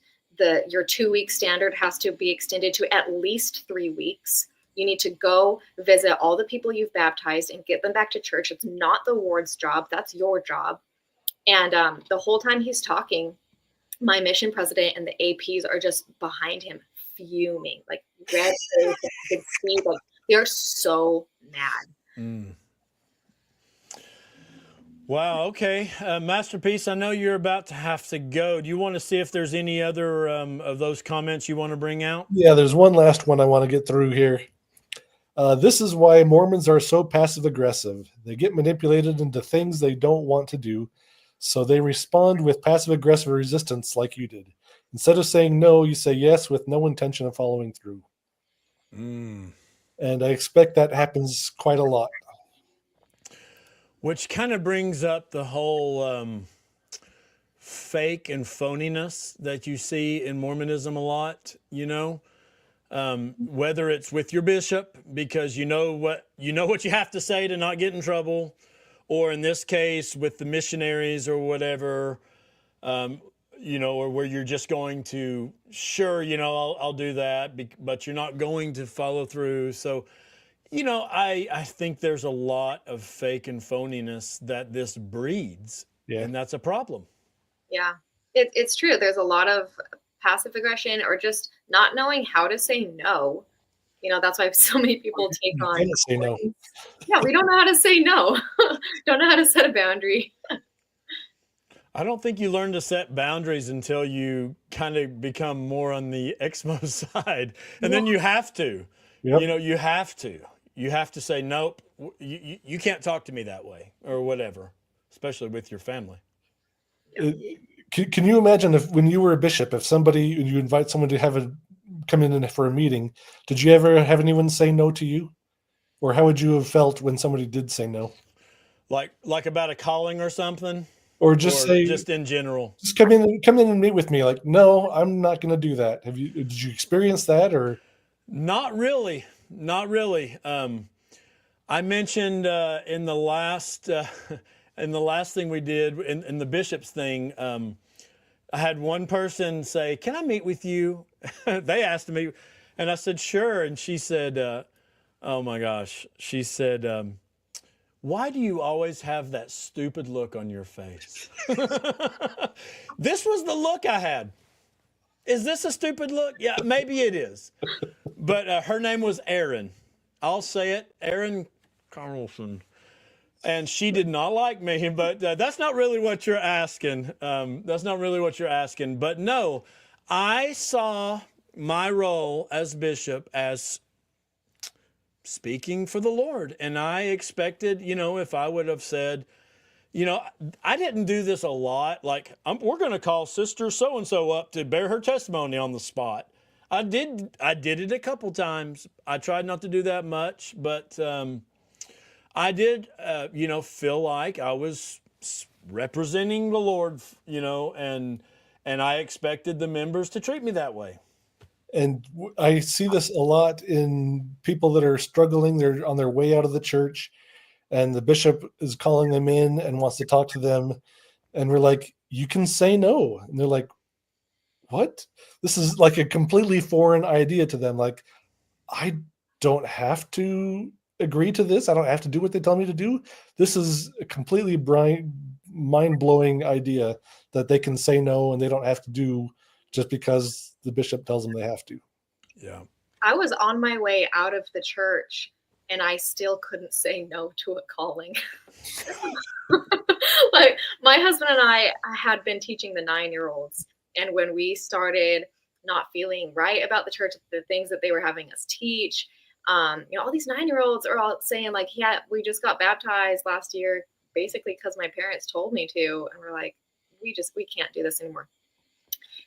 Your 2-week standard has to be extended to at least 3 weeks. You need to go visit all the people you've baptized and get them back to church. It's not the ward's job. That's your job. And the whole time he's talking, my mission president and the APs are just behind him, fuming, like red face. You could see, they're so mad. Wow. Okay. Masterpiece, I know you're about to have to go. Do you want to see if there's any other of those comments you want to bring out? Yeah, there's one last one I want to get through here. This is why Mormons are so passive aggressive. They get manipulated into things they don't want to do, so they respond with passive aggressive resistance like you did. Instead of saying no, you say yes with no intention of following through. And I expect that happens quite a lot. Which kind of brings up the whole fake and phoniness that you see in Mormonism a lot, whether it's with your bishop because you know what you have to say to not get in trouble, or in this case with the missionaries or whatever. or where you're just going to, sure, I'll do that, but you're not going to follow through. So, I think there's a lot of fake and phoniness that this breeds, Yeah. and that's a problem. Yeah, it's true. There's a lot of passive aggression or just not knowing how to say no. That's why so many people take You on. can't say no. Yeah, we don't know how to say no. Don't know how to set a boundary. I don't think you learn to set boundaries until you kind of become more on the Exmo side. And then you have to, Yep. you have to say, nope, you can't talk to me that way or whatever, especially with your family. Can you imagine if, when you were a bishop, if you invite someone to come in for a meeting, did you ever have anyone say no to you? Or how would you have felt when somebody did say no? Like about a calling or something? Or just say, just in general? Just come in and meet with me. Like, no, I'm not going to do that. Did you experience that or? Not really. I mentioned in the last thing we did in the bishop's thing, I had one person say, "Can I meet with you?" They asked me, and I said, "Sure." And she said, "Oh my gosh," she said, "Why do you always have that stupid look on your face?" This was the look I had. Is this a stupid look? Yeah, maybe it is. But her name was Erin. I'll say it, Erin Carlson. And she did not like me, but that's not really what you're asking. But no, I saw my role as bishop as speaking for the Lord. And I expected, if I would have said, I didn't do this a lot. Like, we're going to call Sister so-and-so up to bear her testimony on the spot. I did it a couple times. I tried not to do that much, but I did, feel like I was representing the Lord, and I expected the members to treat me that way. And I see this a lot in people that are struggling. They're on their way out of the church, and the bishop is calling them in and wants to talk to them. And we're like, you can say no. And they're like, what? This is like a completely foreign idea to them. Like, I don't have to agree to this. I don't have to do what they tell me to do. This is a completely mind-blowing idea that they can say no and they don't have to do just because the bishop tells them they have to. Yeah. I was on my way out of the church and I still couldn't say no to a calling. Like, my husband and I had been teaching the 9-year-olds. And when we started not feeling right about the church, the things that they were having us teach, all these 9-year-olds are all saying like, yeah, we just got baptized last year, basically because my parents told me to. And we're like, we can't do this anymore.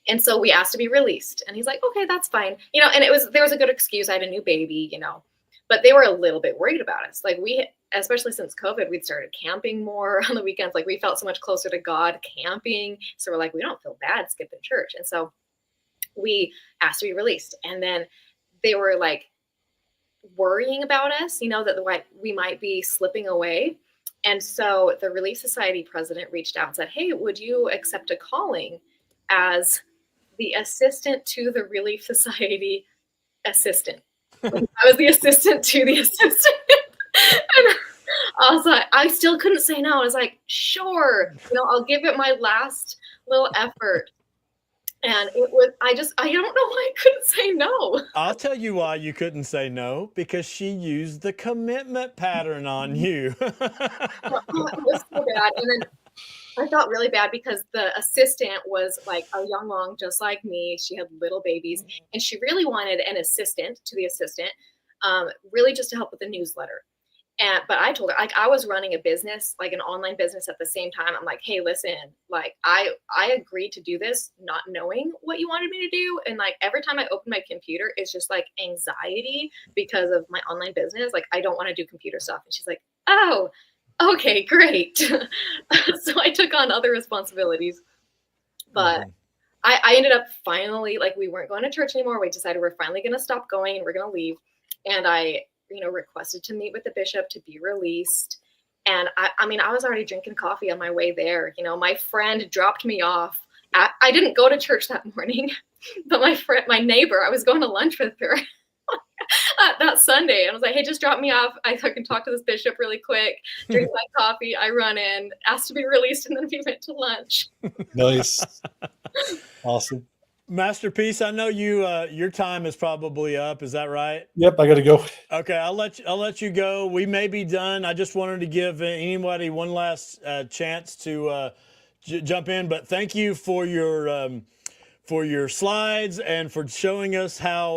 And so we asked to be released. And he's like, okay, that's fine. And there was a good excuse. I had a new baby, but they were a little bit worried about us. Like, especially since COVID, we'd started camping more on the weekends. Like, we felt so much closer to God camping. So we're like, we don't feel bad skipping church. And so we asked to be released. And then they were like worrying about us, that we might be slipping away. And so the Relief Society president reached out and said, hey, would you accept a calling as the assistant to the Relief Society assistant? I was the assistant to the assistant. And I was like, I still couldn't say no. I was like, sure, I'll give it my last little effort. And it was, I don't know why I couldn't say no. I'll tell you why you couldn't say no, because she used the commitment pattern on you. It was so bad. And then I felt really bad because the assistant was like a young long, just like me. She had little babies, and she really wanted an assistant to the assistant, really just to help with the newsletter. But I told her, like, I was running a business, like an online business at the same time. I'm like, hey, listen, like, I agreed to do this not knowing what you wanted me to do. And like, every time I open my computer, it's just like anxiety because of my online business. Like, I don't want to do computer stuff. And she's like, oh, okay, great. So I took on other responsibilities. But I ended up finally, like, we weren't going to church anymore. We decided we're finally going to stop going and we're going to leave. And I requested to meet with the bishop to be released. And I was already drinking coffee on my way there. My friend dropped me off I didn't go to church that morning, but my neighbor, I was going to lunch with her that Sunday. I was like, hey, just drop me off. I can talk to this bishop really quick, drink my coffee. I run in, asked to be released, and then we went to lunch. Nice. Awesome. Master Peace, I know you your time is probably up. Is that right? Yep, I got to go. Okay, I'll let you go. We may be done. I just wanted to give anybody one last chance to jump in, but thank you for your slides and for showing us how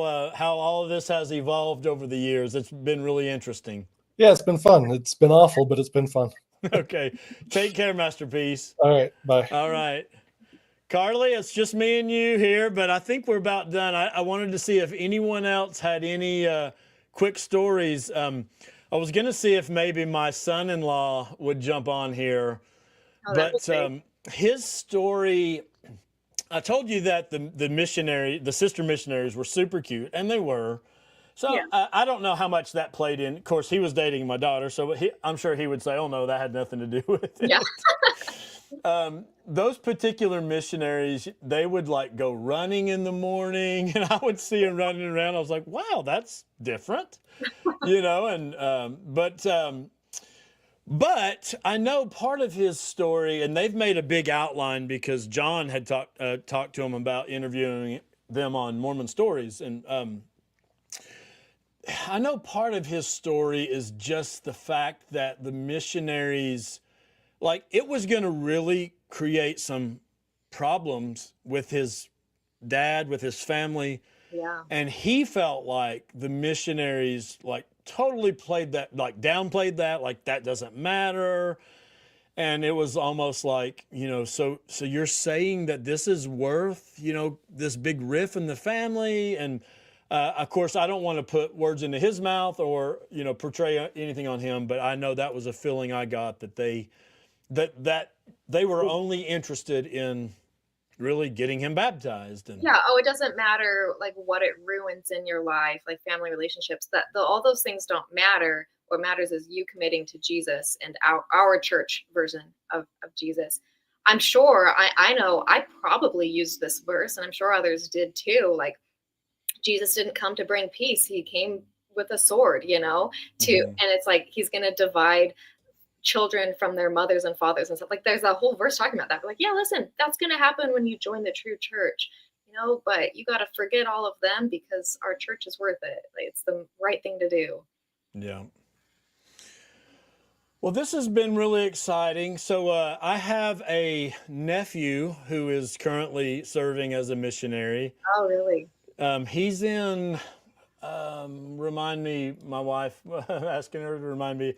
all of this has evolved over the years. It's been really interesting. Yeah, it's been fun. It's been awful, but it's been fun. Okay, take care, Master Peace. All right, bye. All right. Carly, it's just me and you here, but I think we're about done. I wanted to see if anyone else had any quick stories. I was going to see if maybe my son-in-law would jump on here, but his story, I told you that the sister missionaries were super cute, and they were. So yeah. I don't know how much that played in. Of course, he was dating my daughter, so I'm sure he would say, oh, no, that had nothing to do with it. Yeah. Those particular missionaries, they would like go running in the morning, and I would see them running around. I was like, wow, that's different, and but I know part of his story, and they've made a big outline because John had talked to him about interviewing them on Mormon Stories, and I know part of his story is just the fact that the missionaries, like, it was going to really create some problems with his dad, with his family. Yeah. And he felt like the missionaries, like, totally downplayed that, like, that doesn't matter. And it was almost like, so you're saying that this is worth, this big riff in the family. And of course, I don't want to put words into his mouth or, portray anything on him, but I know that was a feeling I got, that they were only interested in really getting him baptized. And yeah. Oh, it doesn't matter like what it ruins in your life, like family relationships, all those things don't matter. What matters is you committing to Jesus and our church version of Jesus. I'm sure I know I probably used this verse, and I'm sure others did too. Like, Jesus didn't come to bring peace. He came with a sword, and it's like, he's going to divide children from their mothers and fathers and stuff. Like, there's a whole verse talking about that. But like, yeah, listen, that's going to happen when you join the true church, but you got to forget all of them because our church is worth it. Like, it's the right thing to do. Yeah. Well, this has been really exciting. So I have a nephew who is currently serving as a missionary. Oh, really? He's in, remind me, my wife, asking her to remind me,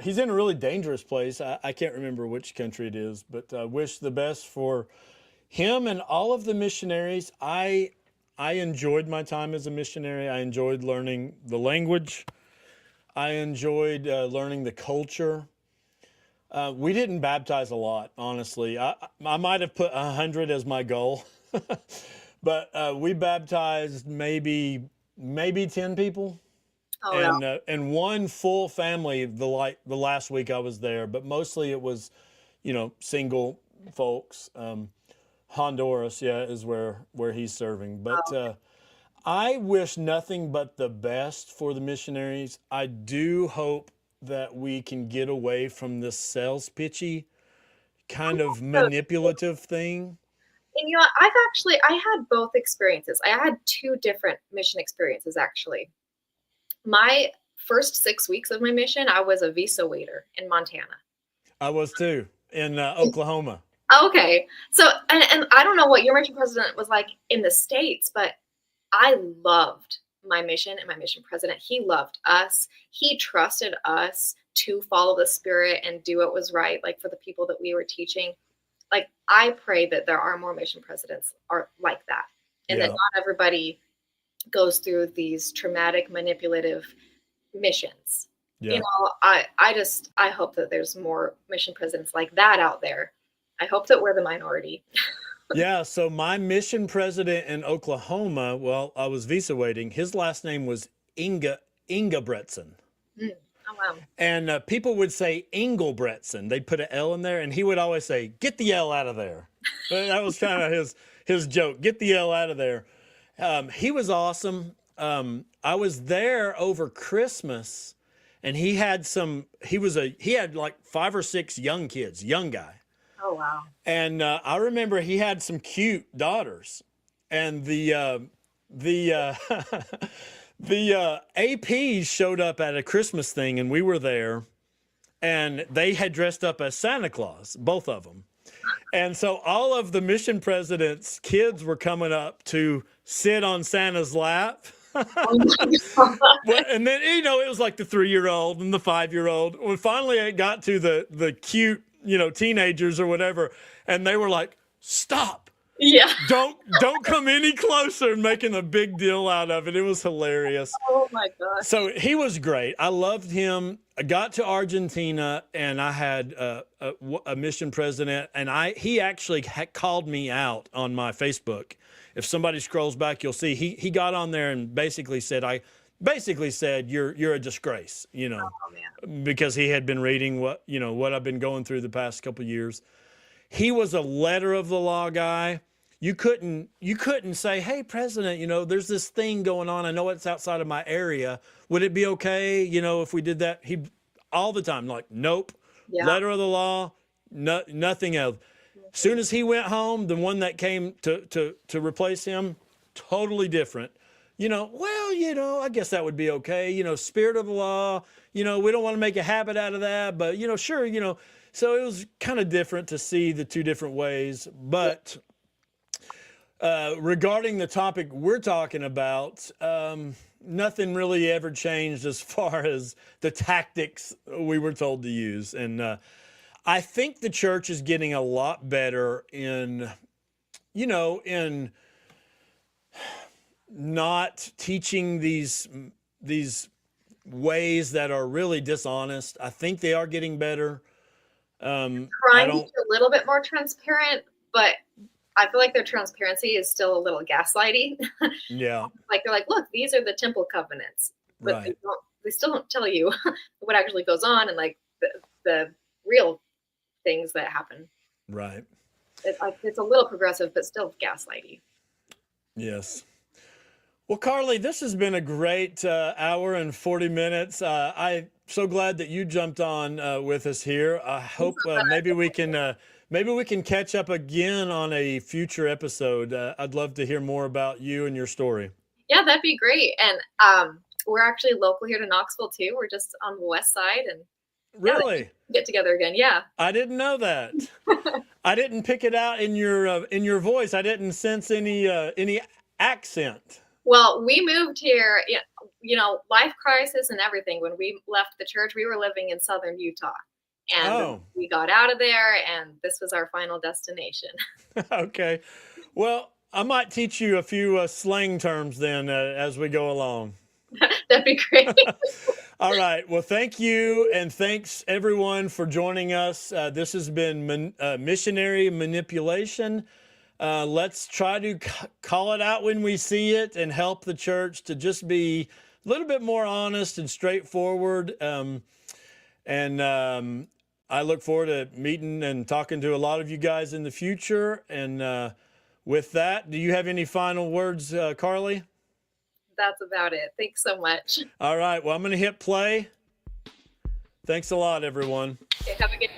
he's in a really dangerous place. I can't remember which country it is, but I wish the best for him and all of the missionaries. I enjoyed my time as a missionary. I enjoyed learning the language. I enjoyed learning the culture. We didn't baptize a lot, honestly. I might have put 100 as my goal, but we baptized maybe 10 people. Oh, and wow. And one full family the last week I was there, but mostly it was, single folks. Honduras, is where he's serving. But I wish nothing but the best for the missionaries. I do hope that we can get away from this sales pitchy kind of manipulative thing. And I had both experiences. I had 2 different mission experiences, actually. My first 6 weeks of my mission, I was a visa waiter in Montana. I was too, in Oklahoma. Okay. So, and I don't know what your mission president was like in the States, but I loved my mission and my mission president. He loved us. He trusted us to follow the Spirit and do what was right, like for the people that we were teaching. Like, I pray that there are more mission presidents are like that, and that not everybody goes through these traumatic, manipulative missions. Yeah. I hope that there's more mission presidents like that out there. I hope that we're the minority. Yeah, so my mission president in Oklahoma, well, I was visa waiting. His last name was Ingebretson. Oh, wow. And people would say Engelbretson. They'd put an L in there, and he would always say, "Get the L out of there." That was kind of his joke. Get the hell out of there. He was awesome. I was there over Christmas, and he had like 5 or 6 young kids, young guy. Oh, wow. And I remember he had some cute daughters, and the APs showed up at a Christmas thing, and we were there, and they had dressed up as Santa Claus, both of them. And so all of the mission president's kids were coming up to sit on Santa's lap. And then, it was like the 3-year-old and the 5-year-old. When finally it got to the cute, teenagers or whatever, and they were like, "Stop. Yeah. Don't come any closer," and making a big deal out of it. It was hilarious. Oh my gosh. So he was great. I loved him. I got to Argentina, and I had a mission president, and he actually called me out on my Facebook. If somebody scrolls back, you'll see he got on there and basically said, you're a disgrace, Oh, man. because he had been reading what I've been going through the past couple of years. He was a letter of the law guy. You couldn't say, "Hey, President, there's this thing going on. I know it's outside of my area. Would it be okay, if we did that?" He all the time, like, "Nope, Yeah. letter of the law, nothing else." As soon as he went home, the one that came to replace him, totally different. I guess that would be okay. Spirit of the law. We don't want to make a habit out of that, but sure. So it was kind of different to see the two different ways, but. Regarding the topic we're talking about, nothing really ever changed as far as the tactics we were told to use. And I think the church is getting a lot better in not teaching these ways that are really dishonest. I think they are getting better. Trying to be a little bit more transparent, but I feel like their transparency is still a little gaslighty. Yeah. Like they're like, "Look, these are the temple covenants," but Right. they still don't tell you what actually goes on and like the real things that happen. Right. It's a little progressive, but still gaslighty. Yes. Well, Carly, this has been a great hour and 40 minutes. I'm so glad that you jumped on with us here. I hope maybe we can catch up again on a future episode. I'd love to hear more about you and your story. Yeah, that'd be great. And we're actually local here to Knoxville too. We're just on the west side, and Really? get together again. Yeah. I didn't know that. I didn't pick it out in your voice. I didn't sense any accent. Well, we moved here, life crisis and everything. When we left the church, we were living in southern Utah. And we got out of there, and this was our final destination. Okay. Well, I might teach you a few slang terms then as we go along. That'd be great. All right. Well, thank you. And thanks, everyone, for joining us. This has been Missionary Manipulation. Let's try to call it out when we see it and help the church to just be a little bit more honest and straightforward. I look forward to meeting and talking to a lot of you guys in the future. And with that, do you have any final words, Carly? That's about it. Thanks so much. All right. Well, I'm going to hit play. Thanks a lot, everyone. Okay, have a good